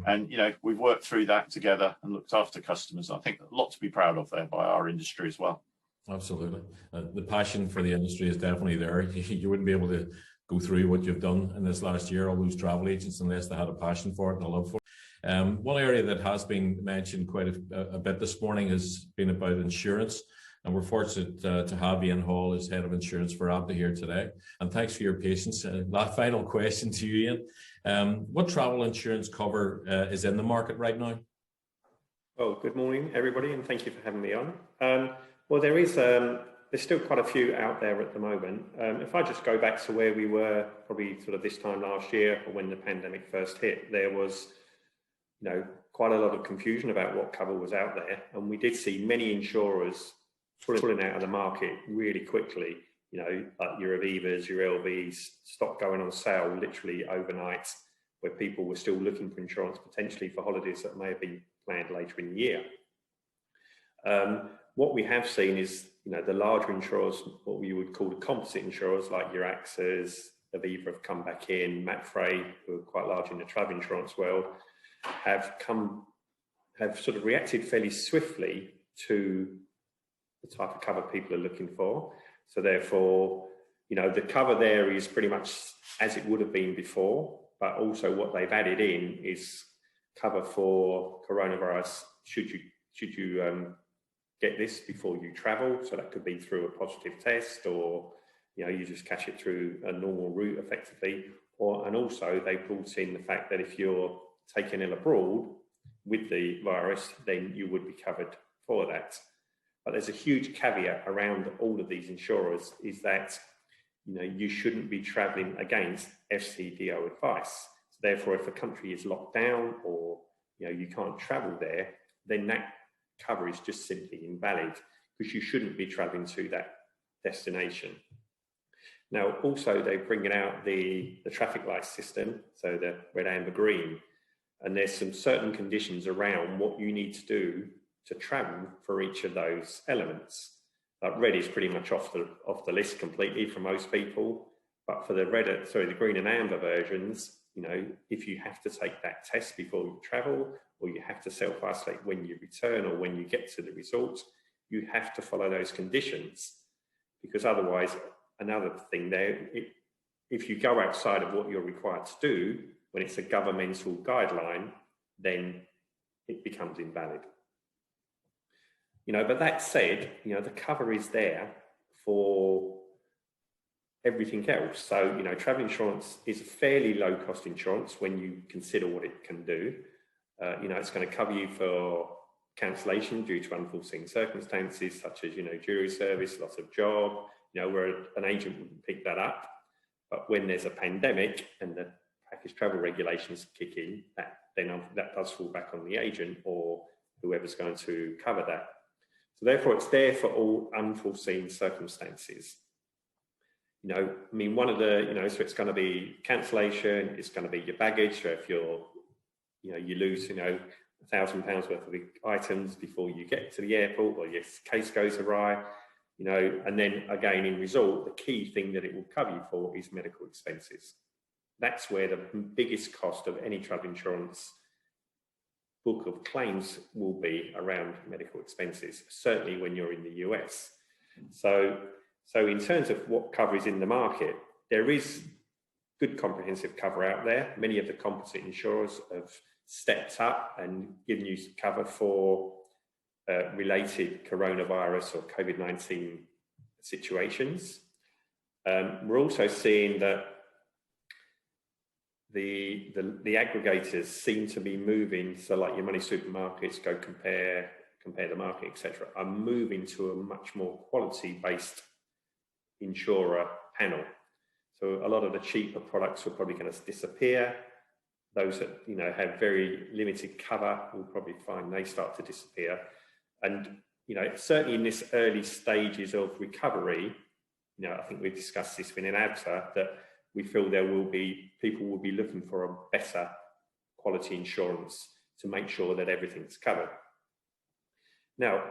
And, you know, we've worked through that together and looked after customers. I think a lot to be proud of there by our industry as well. Absolutely. The passion for the industry is definitely there. You wouldn't be able to go through what you've done in this last year, all those travel agents, unless they had a passion for it and a love for it. One area that has been mentioned quite a bit this morning has been about insurance. And we're fortunate to have Ian Hall as Head of Insurance for ABTA here today. And thanks for your patience. That final question to you, Ian. What travel insurance cover is in the market right now? Well, good morning, everybody, and thank you for having me on. Well, there is there's still quite a few out there at the moment. If I just go back to where we were probably sort of this time last year, or when the pandemic first hit, there was, you know, quite a lot of confusion about what cover was out there, and we did see many insurers pulling out of the market really quickly. You know, like your Avivas, your LVs, stopped going on sale literally overnight, where people were still looking for insurance potentially for holidays that may have been planned later in the year. What we have seen is, you know, the larger insurers, what we would call the composite insurers, like your AXAs, Aviva have come back in, Mapfre, who are quite large in the travel insurance world, have sort of reacted fairly swiftly to the type of cover people are looking for. So therefore, you know, the cover there is pretty much as it would have been before, but also what they've added in is cover for coronavirus should you get this before you travel. So that could be through a positive test, or, you know, you just catch it through a normal route effectively. And also they brought in the fact that if you're taken ill abroad with the virus, then you would be covered for that. But there's a huge caveat around all of these insurers, is that, you know, you shouldn't be traveling against FCDO advice. So therefore, if a country is locked down, or, you know, you can't travel there, then that cover is just simply invalid, because you shouldn't be traveling to that destination. Now, also they're bringing out the traffic light system, so the red, amber, green, and there's some certain conditions around what you need to do to travel for each of those elements. Red is pretty much off the list completely for most people, but for the green and amber versions, you know, if you have to take that test before you travel, or you have to self-isolate when you return or when you get to the resort, you have to follow those conditions, because otherwise, another thing there, if you go outside of what you're required to do, when it's a governmental guideline, then it becomes invalid. You know, but that said, you know, the cover is there for everything else. So, you know, travel insurance is a fairly low cost insurance when you consider what it can do. You know, it's going to cover you for cancellation due to unforeseen circumstances, such as, you know, jury service, loss of job, you know, where an agent wouldn't pick that up. But when there's a pandemic and the package travel regulations kick in, that does fall back on the agent or whoever's going to cover that. So therefore, it's there for all unforeseen circumstances. You know, I mean, one of the, you know, so it's going to be cancellation, it's going to be your baggage. So if you're, you know, you lose, you know, £1,000 worth of items before you get to the airport, or your case goes awry, you know, and then again in resort, the key thing that it will cover you for is medical expenses. That's where the biggest cost of any travel insurance book of claims will be, around medical expenses, certainly when you're in the US. So in terms of what cover is in the market, there is good comprehensive cover out there. Many of the composite insurers have stepped up and given you cover for related coronavirus or COVID-19 situations. We're also seeing that the aggregators seem to be moving, so like your money supermarkets, Go Compare the Market, etc., are moving to a much more quality-based insurer panel. So a lot of the cheaper products are probably going to disappear. Those that, you know, have very limited cover will probably find they start to disappear. And, you know, certainly in this early stages of recovery, you know, I think we've discussed this within ABTA, that we feel people will be looking for a better quality insurance to make sure that everything's covered. Now,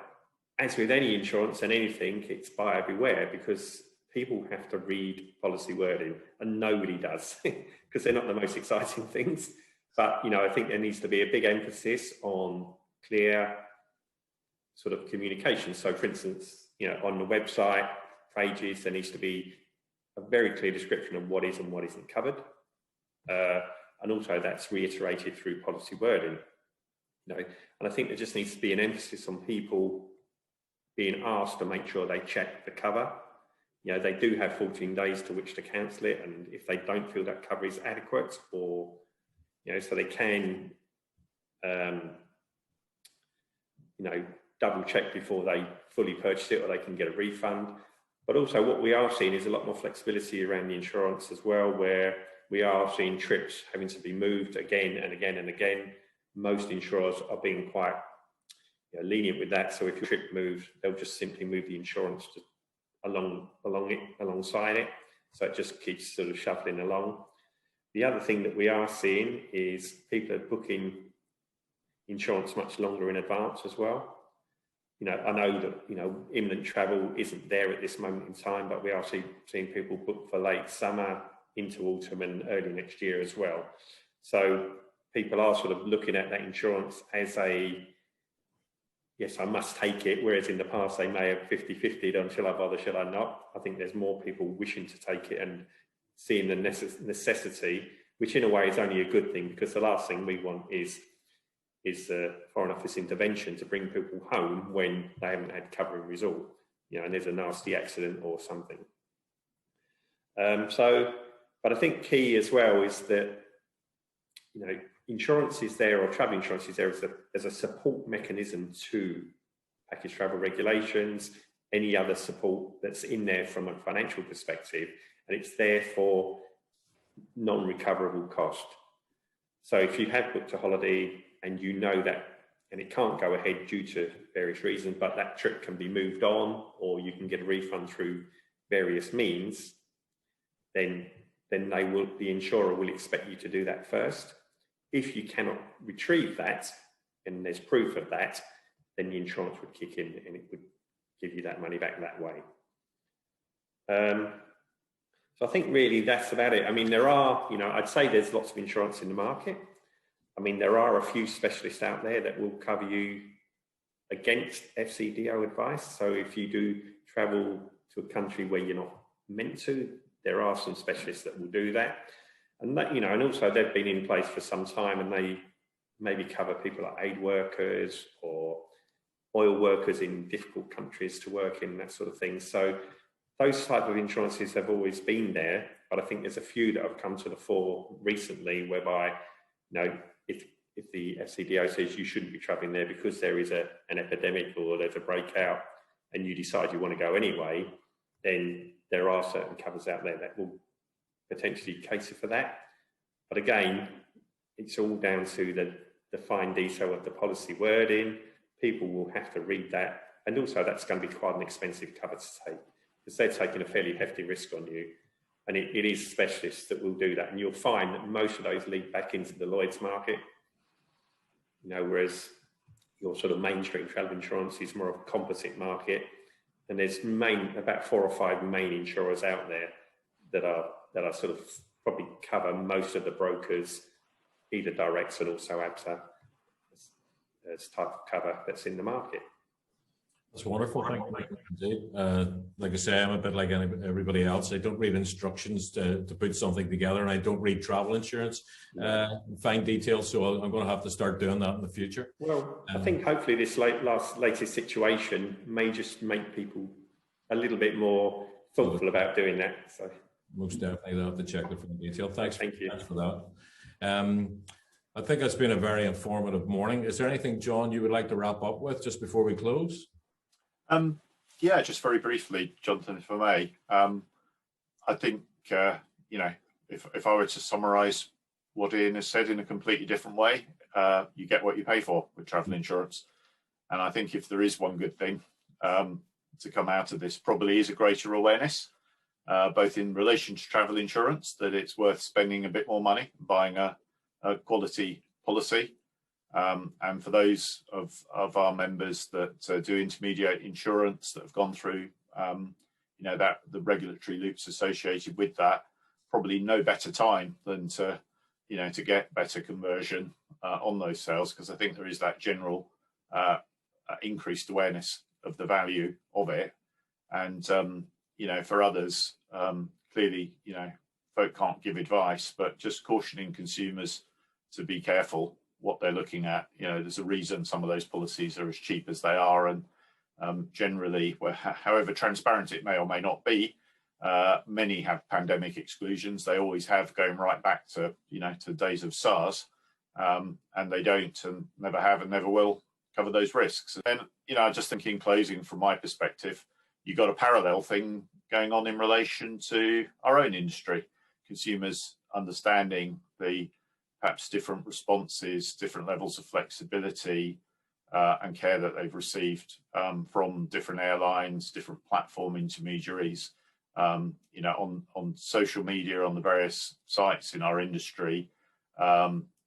as with any insurance and anything, it's buyer beware, because people have to read policy wording, and nobody does, because they're not the most exciting things. But, you know, I think there needs to be a big emphasis on clear sort of communication. So, for instance, you know, on the website pages, there needs to be a very clear description of what is and what isn't covered. And also that's reiterated through policy wording. You know, and I think there just needs to be an emphasis on people being asked to make sure they check the cover. You know, they do have 14 days to which to cancel it, and if they don't feel that cover is adequate, or, you know, so they can, you know, double check before they fully purchase it, or they can get a refund. But also what we are seeing is a lot more flexibility around the insurance as well, where we are seeing trips having to be moved again and again and again. Most insurers are being quite lenient with that. So if your trip moves, they'll just simply move the insurance alongside it. So it just keeps sort of shuffling along. The other thing that we are seeing is people are booking insurance much longer in advance as well. I know that, imminent travel isn't there at this moment in time, but we are seeing people book for late summer into autumn and early next year as well. So people are sort of looking at that insurance as a, yes, I must take it, whereas in the past they may have 50-50 on shall I bother, shall I not. I think there's more people wishing to take it and seeing the necessity, which in a way is only a good thing, because the last thing we want is Foreign Office intervention to bring people home when they haven't had cover and resort, and there's a nasty accident or something. But I think key as well is that, insurance is there, or travel insurance is there as a support mechanism to package travel regulations, any other support that's in there from a financial perspective, and it's there for non-recoverable cost. So if you have booked a holiday and you know that, and it can't go ahead due to various reasons, but that trip can be moved on, or you can get a refund through various means, then the insurer will expect you to do that first. If you cannot retrieve that, and there's proof of that, then the insurance would kick in and it would give you that money back that way. So I think really that's about it. I mean, there are, I'd say there's lots of insurance in the market. I mean, there are a few specialists out there that will cover you against FCDO advice. So if you do travel to a country where you're not meant to, there are some specialists that will do that. And that, and also they've been in place for some time, and they maybe cover people like aid workers or oil workers in difficult countries to work in, that sort of thing. So those type of insurances have always been there, but I think there's a few that have come to the fore recently whereby, if the FCDO says you shouldn't be traveling there because there is an epidemic or there's a breakout and you decide you want to go anyway, then there are certain covers out there that will potentially cater for that. But again, it's all down to the fine detail of the policy wording. People will have to read that. And also that's going to be quite an expensive cover to take, because they're taking a fairly hefty risk on you. And it is specialists that will do that. And you'll find that most of those lead back into the Lloyd's market, whereas your sort of mainstream travel insurance is more of a composite market. And there's about 4 or 5 main insurers out there that are sort of probably cover most of the brokers, either direct and also ABTA as type of cover that's in the market. That's wonderful. Thank you. Like I say, I'm a bit like everybody else. I don't read instructions to put something together, and I don't read travel insurance fine details. So I'm going to have to start doing that in the future. Well, I think hopefully this latest situation may just make people a little bit more thoughtful about doing that. So most definitely, they'll have to check the fine detail. Thanks you. Thanks for that. I think it's been a very informative morning. Is there anything, John, you would like to wrap up with just before we close? Yeah, just very briefly, Jonathan, if I may. I think, if I were to summarise what Ian has said in a completely different way, you get what you pay for with travel insurance. And I think if there is one good thing to come out of this, probably is a greater awareness, both in relation to travel insurance, that it's worth spending a bit more money buying a quality policy. And for those of our members that do intermediate insurance that have gone through, that the regulatory loops associated with that, probably no better time than to get better conversion on those sales, because I think there is that general increased awareness of the value of it. And, for others, clearly, folk can't give advice, but just cautioning consumers to be careful what they're looking at. There's a reason some of those policies are as cheap as they are, and generally, however transparent it may or may not be, many have pandemic exclusions. They always have, going right back to to days of SARS, and they don't, and never have, and never will cover those risks. And just thinking, closing from my perspective, you've got a parallel thing going on in relation to our own industry. Consumers understanding the perhaps different responses, different levels of flexibility and care that they've received from different airlines, different platform intermediaries, you know, on social media, on the various sites in our industry.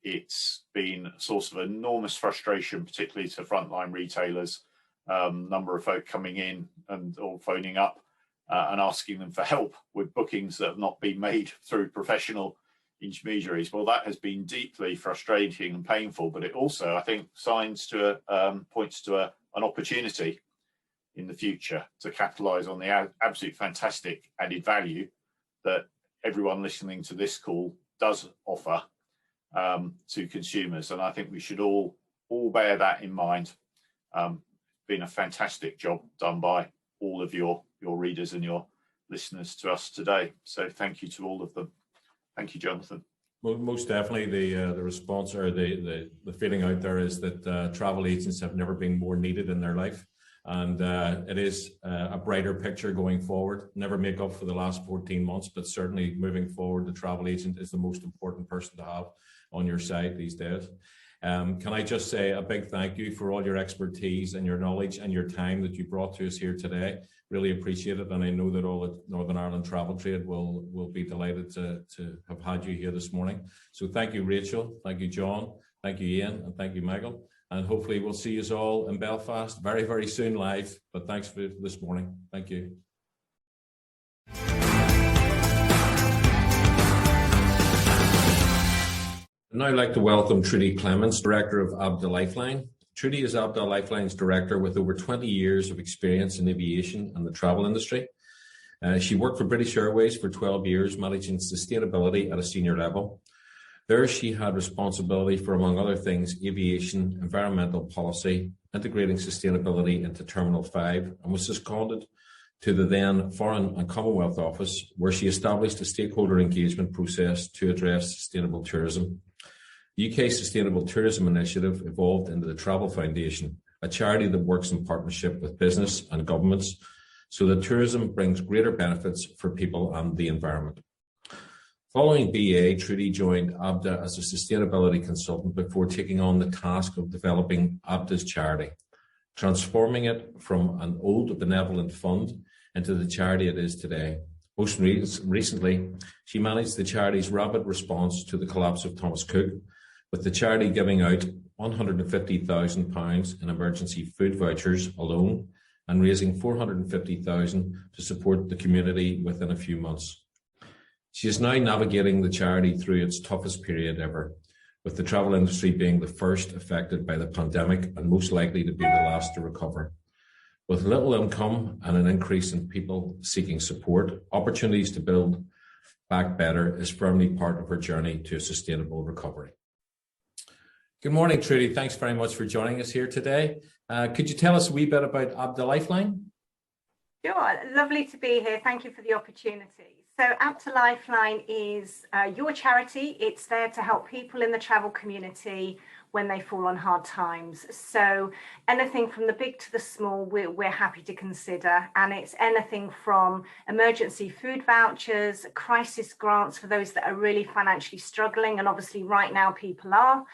It's been a source of enormous frustration, particularly to frontline retailers. Number of folk coming in and or phoning up and asking them for help with bookings that have not been made through professional intermediaries. Well, that has been deeply frustrating and painful, but it also, I think, points to an opportunity in the future to capitalise on the absolute fantastic added value that everyone listening to this call does offer to consumers. And I think we should all bear that in mind. Been a fantastic job done by all of your readers and your listeners to us today. So thank you to all of them. Thank you, Jonathan. Well, most definitely, the response or the feeling out there is that travel agents have never been more needed in their life, and it is a brighter picture going forward. Never make up for the last 14 months, but certainly moving forward, the travel agent is the most important person to have on your side these days. Can I just say a big thank you for all your expertise and your knowledge and your time that you brought to us here today. Really appreciate it, and I know that all the Northern Ireland travel trade will be delighted to have had you here this morning. So thank you, Rachel, thank you, John, thank you, Ian, and thank you, Michael. And hopefully we'll see you all in Belfast very, very soon live. But thanks for this morning. Thank you. I'd now like to welcome Trudie Clements, Director of ABTA Lifeline. Trudie is ABTA Lifeline's director with over 20 years of experience in aviation and the travel industry. She worked for British Airways for 12 years, managing sustainability at a senior level. There she had responsibility for, among other things, aviation, environmental policy, integrating sustainability into Terminal 5, and was seconded to the then Foreign and Commonwealth Office, where she established a stakeholder engagement process to address sustainable tourism. The UK Sustainable Tourism Initiative evolved into the Travel Foundation, a charity that works in partnership with business and governments so that tourism brings greater benefits for people and the environment. Following BA, Trudie joined ABTA as a sustainability consultant before taking on the task of developing ABTA's charity, transforming it from an old benevolent fund into the charity it is today. Most recently, she managed the charity's rapid response to the collapse of Thomas Cook, with the charity giving out £150,000 in emergency food vouchers alone and raising $450,000 to support the community within a few months. She is now navigating the charity through its toughest period ever, with the travel industry being the first affected by the pandemic and most likely to be the last to recover. With little income and an increase in people seeking support, opportunities to build back better is firmly part of her journey to a sustainable recovery. Good morning, Trudie. Thanks very much for joining us here today. Could you tell us a wee bit about ABTA Lifeline? Sure, lovely to be here. Thank you for the opportunity. So ABTA Lifeline is your charity. It's there to help people in the travel community when they fall on hard times. So anything from the big to the small, we're happy to consider. And it's anything from emergency food vouchers, crisis grants for those that are really financially struggling. And obviously right now people are.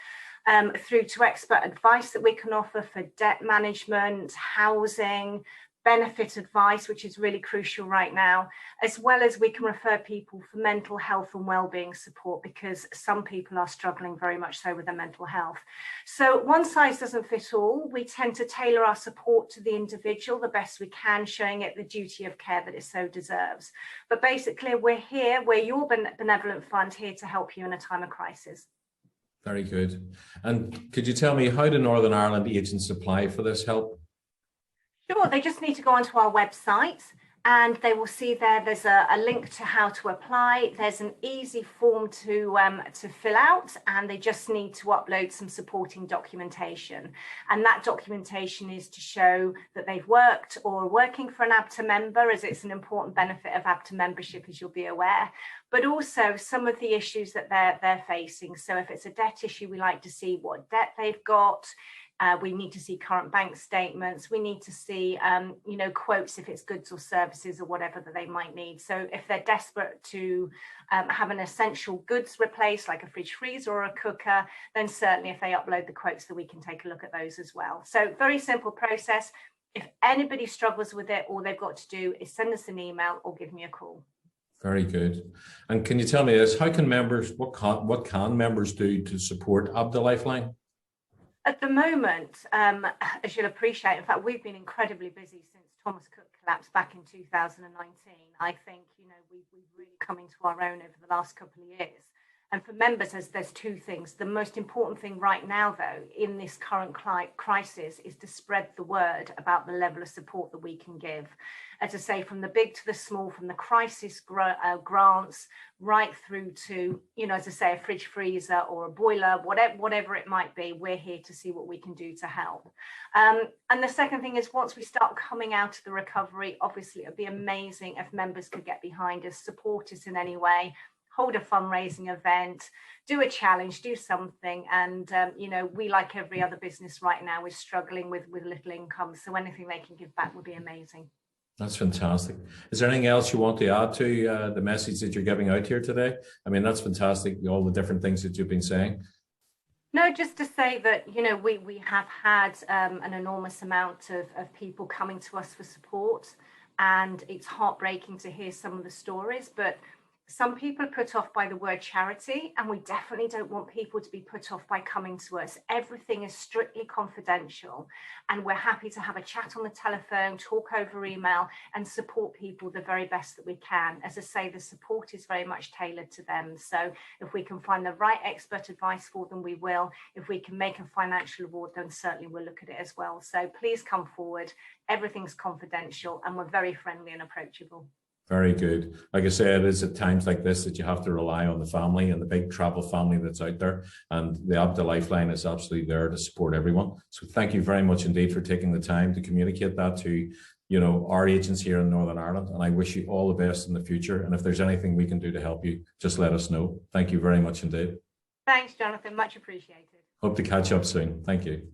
Through to expert advice that we can offer for debt management, housing, benefit advice, which is really crucial right now, as well as we can refer people for mental health and wellbeing support, because some people are struggling very much so with their mental health. So one size doesn't fit all. We tend to tailor our support to the individual the best we can, showing it the duty of care that it so deserves. But basically, we're here, we're your benevolent fund here to help you in a time of crisis. Very good. And could you tell me, how do Northern Ireland agents apply for this help? Sure, they just need to go onto our website and they will see there's a link to how to apply. There's an easy form to fill out, and they just need to upload some supporting documentation. And that documentation is to show that they've worked or are working for an ABTA member, as it's an important benefit of ABTA membership, as you'll be aware, but also some of the issues that they're facing. So if it's a debt issue, we like to see what debt they've got. We need to see current bank statements. We need to see, you know, quotes if it's goods or services or whatever that they might need. So if they're desperate to have an essential goods replaced, like a fridge freezer or a cooker, then certainly if they upload the quotes, that we can take a look at those as well. So very simple process. If anybody struggles with it, all they've got to do is send us an email or give me a call. Very good. And can you tell me this, how can members, what can members do to support ABTA Lifeline? At the moment, as you'll appreciate, in fact, we've been incredibly busy since Thomas Cook collapsed back in 2019. I think, you know, we've really come into our own over the last couple of years. And for members, there's two things. The most important thing right now, though, in this current crisis is to spread the word about the level of support that we can give. As I say, from the big to the small, from the crisis grants right through to, you know, as I say, a fridge freezer or a boiler, whatever it might be, we're here to see what we can do to help. And the second thing is, once we start coming out of the recovery, obviously it would be amazing if members could get behind us, support us in any way, hold a fundraising event, do a challenge, do something. And, you know, we, like every other business right now, is struggling with little income. So anything they can give back would be amazing. That's fantastic. Is there anything else you want to add to the message that you're giving out here today? I mean, that's fantastic, all the different things that you've been saying. No, just to say that, you know, we have had an enormous amount of people coming to us for support, and it's heartbreaking to hear some of the stories, but some people are put off by the word charity, and we definitely don't want people to be put off by coming to us. Everything is strictly confidential, and we're happy to have a chat on the telephone, talk over email, and support people the very best that we can. As I say, the support is very much tailored to them. So if we can find the right expert advice for them, we will. If we can make a financial reward, then certainly we'll look at it as well. So please come forward. Everything's confidential, and we're very friendly and approachable. Very good. Like I said, it's at times like this that you have to rely on the family and the big travel family that's out there. And the ABTA Lifeline is absolutely there to support everyone. So thank you very much indeed for taking the time to communicate that to, you know, our agents here in Northern Ireland. And I wish you all the best in the future. And if there's anything we can do to help you, just let us know. Thank you very much indeed. Thanks, Jonathan. Much appreciated. Hope to catch up soon. Thank you.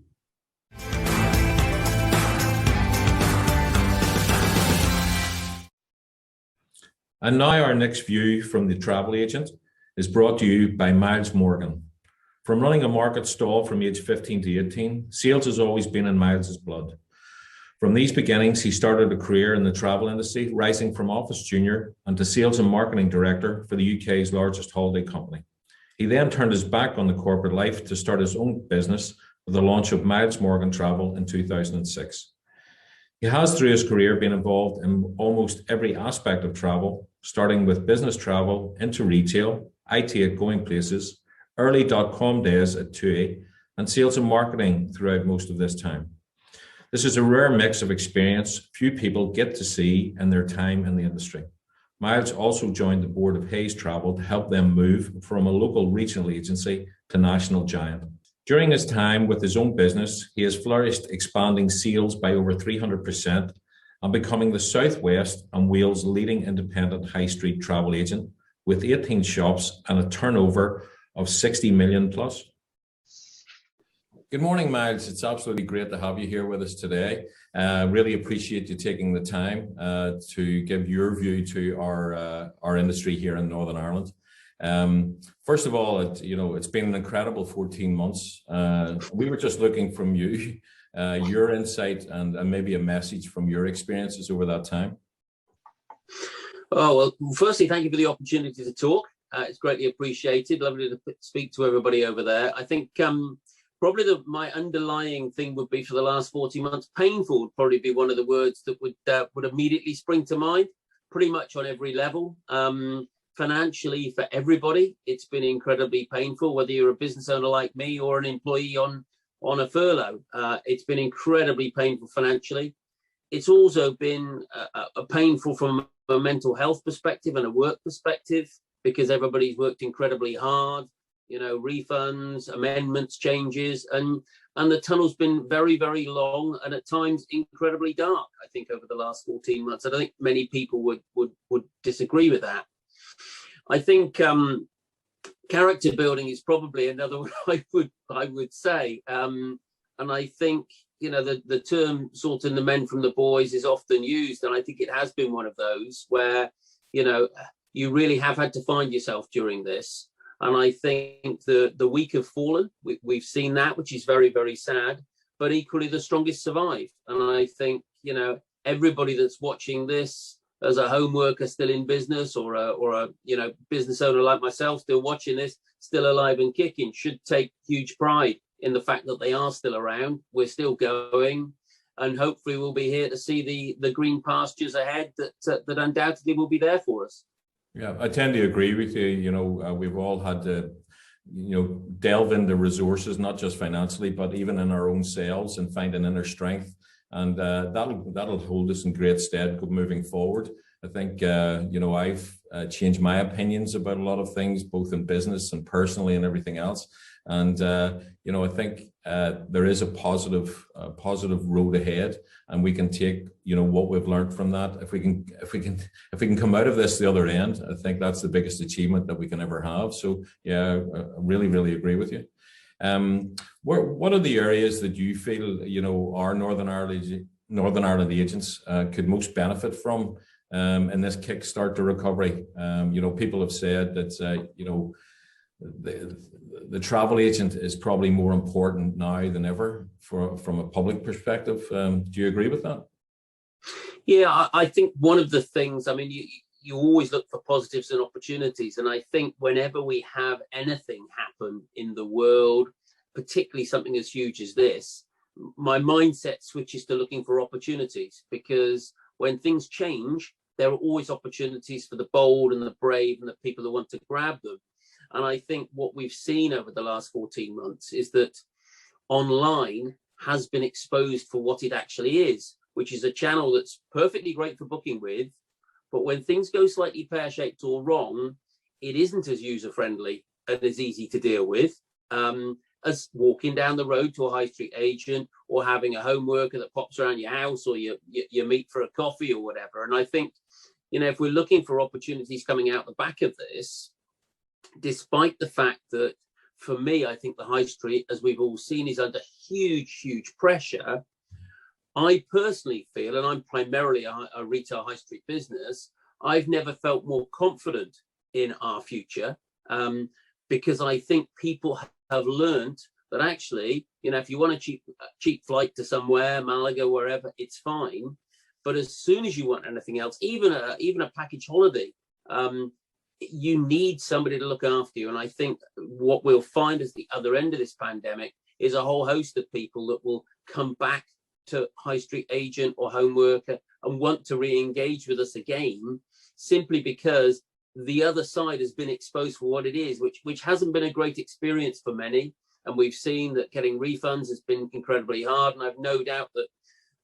And now our next view from the travel agent is brought to you by Miles Morgan. From running a market stall from age 15 to 18, sales has always been in Miles's blood. From these beginnings, he started a career in the travel industry, rising from office junior and to sales and marketing director for the UK's largest holiday company. He then turned his back on the corporate life to start his own business with the launch of Miles Morgan Travel in 2006. He has, through his career, been involved in almost every aspect of travel, starting with business travel into retail, IT at Going Places, early .com days at TUI, and sales and marketing throughout most of this time. This is a rare mix of experience few people get to see in their time in the industry. Miles also joined the board of Hayes Travel to help them move from a local regional agency to national giant. During his time with his own business, he has flourished, expanding sales by over 300% and becoming the South West and Wales' leading independent high street travel agent with 18 shops and a turnover of 60 million plus. Good morning, Miles. It's absolutely great to have you here with us today. Really appreciate you taking the time to give your view to our industry here in Northern Ireland. First of all, it's been an incredible 14 months. We were just looking from you, your insight and maybe a message from your experiences over that time. Oh, well, firstly, thank you for the opportunity to talk. It's greatly appreciated. Lovely to speak to everybody over there. I think probably my underlying thing would be, for the last 14 months, painful would probably be one of the words that would immediately spring to mind, pretty much on every level. Financially, for everybody, it's been incredibly painful, whether you're a business owner like me or an employee on a furlough. It's been incredibly painful financially. It's also been painful from a mental health perspective and a work perspective, because everybody's worked incredibly hard, refunds, amendments, changes, and the tunnel's been very, very long and at times incredibly dark, I think, over the last 14 months. I don't think many people would disagree with that. I think character building is probably another one I would say. And I think, you know, the term sorting the men from the boys is often used. And I think it has been one of those where, you know, you really have had to find yourself during this. And I think the weak have fallen. We've seen that, which is very, very sad. But equally, the strongest survive. And I think, you know, everybody that's watching this as a home worker still in business, or a you know, business owner like myself still watching this, still alive and kicking, should take huge pride in the fact that they are still around. We're still going, and hopefully we'll be here to see the green pastures ahead that undoubtedly will be there for us. Yeah, I tend to agree with you. You know, we've all had to, you know, delve into resources, not just financially, but even in our own selves, and find an inner strength. And that'll hold us in great stead moving forward. I think, you know, I've changed my opinions about a lot of things, both in business and personally and everything else. And, you know, I think there is a positive road ahead, and we can take, you know, what we've learned from that. If we can come out of this the other end, I think that's the biggest achievement that we can ever have. So, yeah, I really, really agree with you. What are the areas that you feel, you know, our Northern Ireland agents could most benefit from in this Kickstart to recovery? You know, people have said that, you know, the travel agent is probably more important now than ever from a public perspective. Do you agree with that? Yeah, I think one of the things, I mean, you always look for positives and opportunities. And I think whenever we have anything happen in the world, particularly something as huge as this, my mindset switches to looking for opportunities, because when things change, there are always opportunities for the bold and the brave and the people who want to grab them. And I think what we've seen over the last 14 months is that online has been exposed for what it actually is, which is a channel that's perfectly great for booking with. But when things go slightly pear-shaped or wrong, it isn't as user-friendly and as easy to deal with as walking down the road to a high street agent, or having a home worker that pops around your house, or you meet for a coffee or whatever. And I think, you know, if we're looking for opportunities coming out the back of this, despite the fact that, for me, I think the high street, as we've all seen, is under huge, huge pressure. I personally feel, and I'm primarily a retail high street business, I've never felt more confident in our future, because I think people have learned that actually, you know, if you want a cheap flight to somewhere, Malaga, wherever, it's fine. But as soon as you want anything else, even a package holiday, you need somebody to look after you. And I think what we'll find as the other end of this pandemic is a whole host of people that will come back to high street agent or home worker and want to re-engage with us again, simply because the other side has been exposed for what it is, which hasn't been a great experience for many. And we've seen that getting refunds has been incredibly hard. And I've no doubt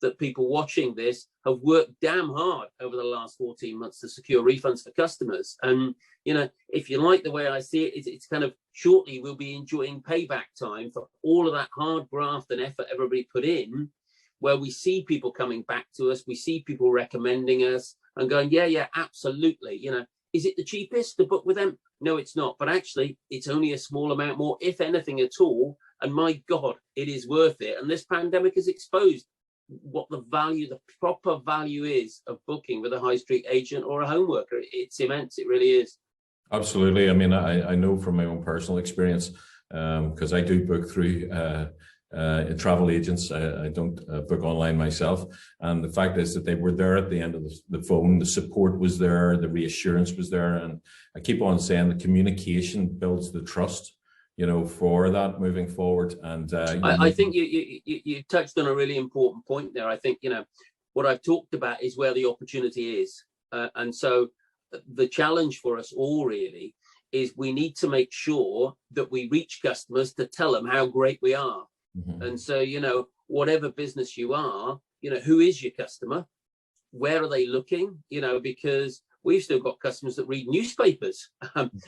that people watching this have worked damn hard over the last 14 months to secure refunds for customers. And, you know, if you like the way I see it, it's kind of shortly we'll be enjoying payback time for all of that hard graft and effort everybody put in, where we see people coming back to us, we see people recommending us and going, yeah, absolutely. You know, is it the cheapest to book with them? No, it's not. But actually, it's only a small amount more, if anything at all. And my God, it is worth it. And this pandemic has exposed what the proper value is of booking with a high street agent or a home worker. It's immense. It really is. Absolutely. I mean, I know from my own personal experience, because I do book through travel agents. I don't book online myself. And the fact is that they were there at the end of the phone. The support was there. The reassurance was there. And I keep on saying the communication builds the trust, you know, for that moving forward. And I think you touched on a really important point there. I think, you know, what I've talked about is where the opportunity is. And so the challenge for us all really is we need to make sure that we reach customers to tell them how great we are. Mm-hmm. And so, you know, whatever business you are, you know, who is your customer? Where are they looking? You know, because we've still got customers that read newspapers,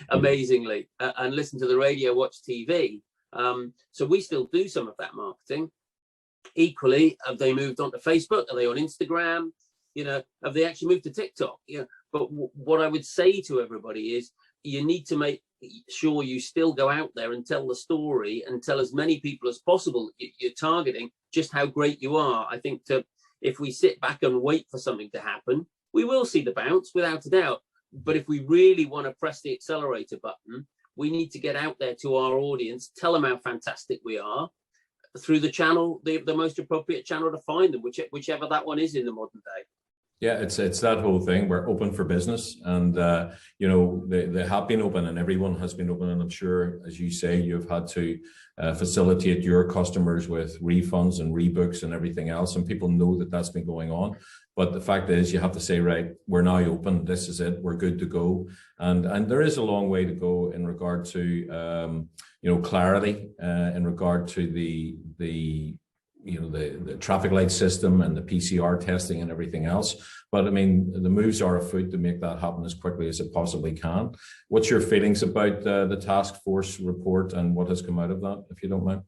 amazingly, and listen to the radio, watch TV. So we still do some of that marketing. Equally, have they moved on to Facebook? Are they on Instagram? You know, have they actually moved to TikTok? You know, but what I would say to everybody is you need to make sure you still go out there and tell the story and tell as many people as possible you're targeting just how great you are. I think if we sit back and wait for something to happen, we will see the bounce without a doubt. But if we really want to press the accelerator button, we need to get out there to our audience, tell them how fantastic we are through the channel, the most appropriate channel to find them, whichever that one is in the modern day. Yeah, it's that whole thing. We're open for business, and you know, they have been open, and everyone has been open. And I'm sure, as you say, you've had to facilitate your customers with refunds and rebooks and everything else, and people know that that's been going on. But the fact is, you have to say, right, we're now open. This is it. We're good to go. And there is a long way to go in regard to you know, clarity, in regard to the traffic light system and the PCR testing and everything else. But I mean, the moves are afoot to make that happen as quickly as it possibly can. What's your feelings about the task force report and what has come out of that, if you don't mind?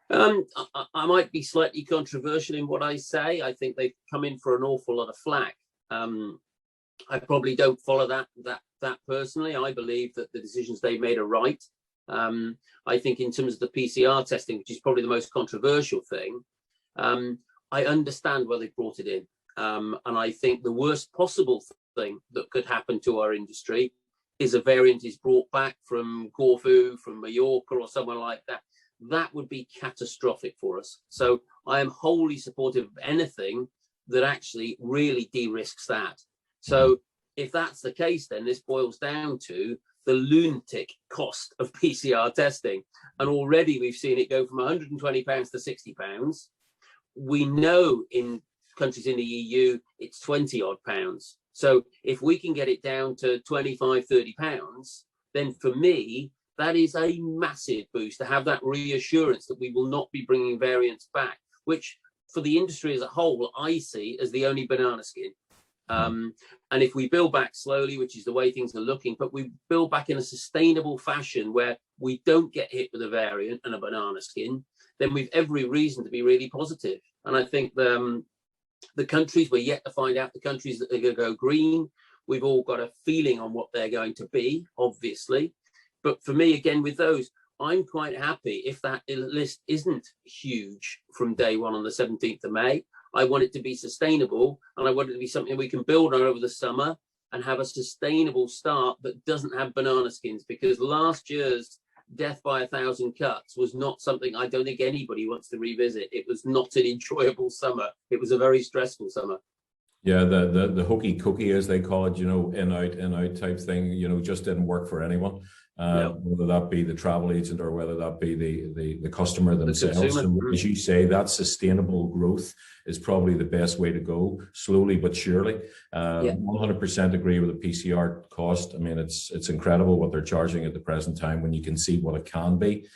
I might be slightly controversial in what I say. I think they've come in for an awful lot of flack. I probably don't follow that personally. I believe that the decisions they made are right. I think in terms of the PCR testing, which is probably the most controversial thing, I understand why they brought it in. And I think the worst possible thing that could happen to our industry is a variant is brought back from Corfu, from Mallorca or somewhere like that. That would be catastrophic for us. So I am wholly supportive of anything that actually really de-risks that. So if that's the case, then this boils down to the lunatic cost of PCR testing. And already we've seen it go from £120 to £60. We know in countries in the EU, it's 20 odd pounds. So if we can get it down to 25, £30, then for me, that is a massive boost to have that reassurance that we will not be bringing variants back, which for the industry as a whole, I see as the only banana skin. And if we build back slowly, which is the way things are looking, but we build back in a sustainable fashion where we don't get hit with a variant and a banana skin, then we've every reason to be really positive. And I think the countries, we're yet to find out the countries that are going to go green. We've all got a feeling on what they're going to be, obviously. But for me, again, with those, I'm quite happy if that list isn't huge from day one on the 17th of May. I want it to be sustainable, and I want it to be something we can build on over the summer and have a sustainable start that doesn't have banana skins, because last year's death by 1,000 cuts was not something I don't think anybody wants to revisit. It was not an enjoyable summer. It was a very stressful summer. Yeah, the hokey cookie, as they call it, you know, in out type thing, you know, just didn't work for anyone. Whether that be the travel agent or whether that be the customer themselves. And as you say, that sustainable growth is probably the best way to go, slowly but surely. 100% agree with the PCR cost. I mean, it's incredible what they're charging at the present time when you can see what it can be.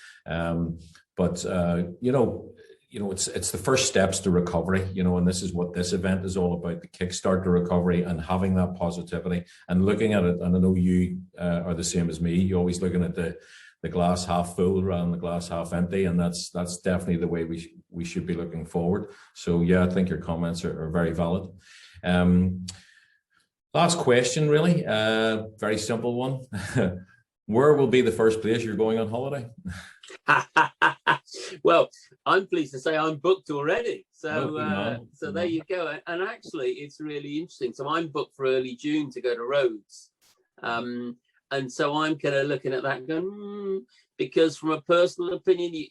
You know, it's the first steps to recovery, you know, and this is what this event is all about, the Kickstart to recovery, and having that positivity and looking at it. And I know you are the same as me. You're always looking at the glass half full rather than the glass half empty. And that's definitely the way we should be looking forward. So yeah, I think your comments are very valid. Last question, really, very simple one. Where will be the first place you're going on holiday? Well, I'm pleased to say I'm booked already. So so there you go. And actually, it's really interesting. So I'm booked for early June to go to Rhodes. And so I'm kind of looking at that going, because from a personal opinion,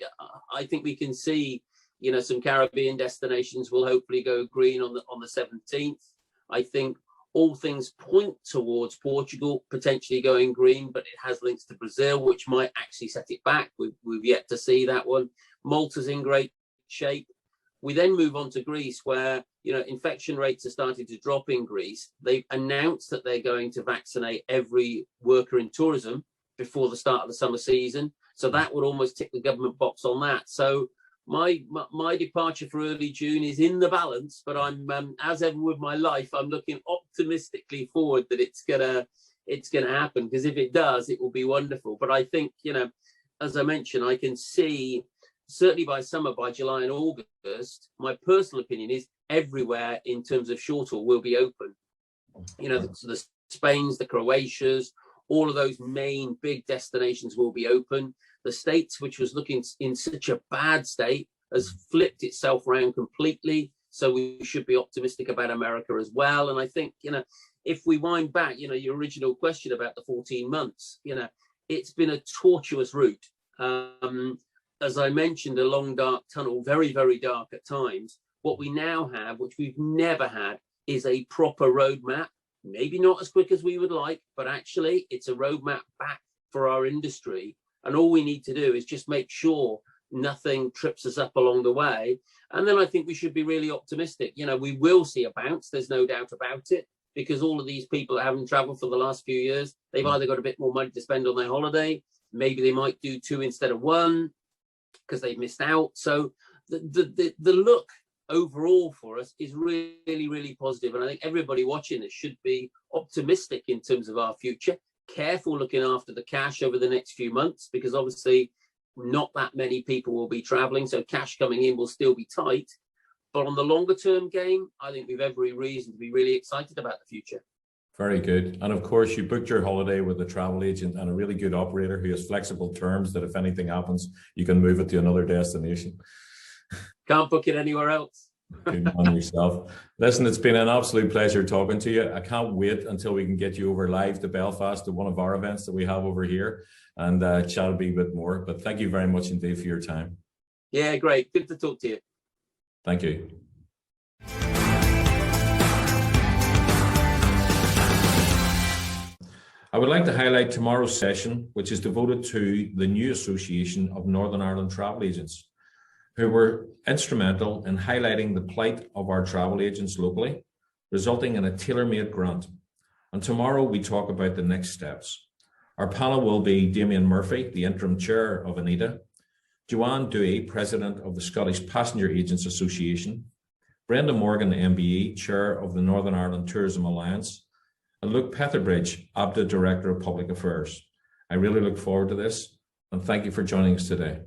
I think we can see, you know, some Caribbean destinations will hopefully go green on the 17th. I think all things point towards Portugal potentially going green, but it has links to Brazil, which might actually set it back. We've yet to see that one. Malta's in great shape. We then move on to Greece, where, you know, infection rates are starting to drop in Greece. They've announced that they're going to vaccinate every worker in tourism before the start of the summer season. So that would almost tick the government box on that. So my departure for early June is in the balance, but I'm as ever with my life, I'm looking optimistically forward that it's gonna happen, because if it does, it will be wonderful. But I think, you know, as I mentioned, I can see certainly by summer, by July and August, my personal opinion is everywhere in terms of short haul will be open. You know, the Spains, the Croatias, all of those main big destinations will be open. The States, which was looking in such a bad state, has flipped itself around completely. So we should be optimistic about America as well. And I think, if we wind back, your original question about the 14 months, it's been a tortuous route. As I mentioned, a long, dark tunnel, very, very dark at times. What we now have, which we've never had, is a proper roadmap. Maybe not as quick as we would like, but actually it's a roadmap back for our industry. And all we need to do is just make sure nothing trips us up along the way. And then I think we should be really optimistic. We will see a bounce. There's no doubt about it, because all of these people that haven't traveled for the last few years, they've either got a bit more money to spend on their holiday. Maybe they might do 2 instead of 1 because they've missed out. So the look overall for us is really, really positive. And I think everybody watching this should be optimistic in terms of our future. Careful looking after the cash over the next few months, because obviously not that many people will be traveling. So cash coming in will still be tight. But on the longer term game, I think we've every reason to be really excited about the future. Very good. And of course, you booked your holiday with a travel agent and a really good operator who has flexible terms that if anything happens, you can move it to another destination. Can't book it anywhere else. Good on yourself. Listen, it's been an absolute pleasure talking to you. I can't wait until we can get you over live to Belfast to one of our events that we have over here and chat a bit more. But thank you very much indeed for your time. Yeah, great. Good to talk to you. Thank you. I would like to highlight tomorrow's session, which is devoted to the new Association of Northern Ireland Travel Agents, who were instrumental in highlighting the plight of our travel agents locally, resulting in a tailor-made grant. And tomorrow we talk about the next steps. Our panel will be Damien Murphy, the interim chair of ANITA, Joanne Dewey, president of the Scottish Passenger Agents Association, Brenda Morgan, MBE, chair of the Northern Ireland Tourism Alliance, and Luke Petherbridge, ABTA Director of Public Affairs. I really look forward to this, and thank you for joining us today.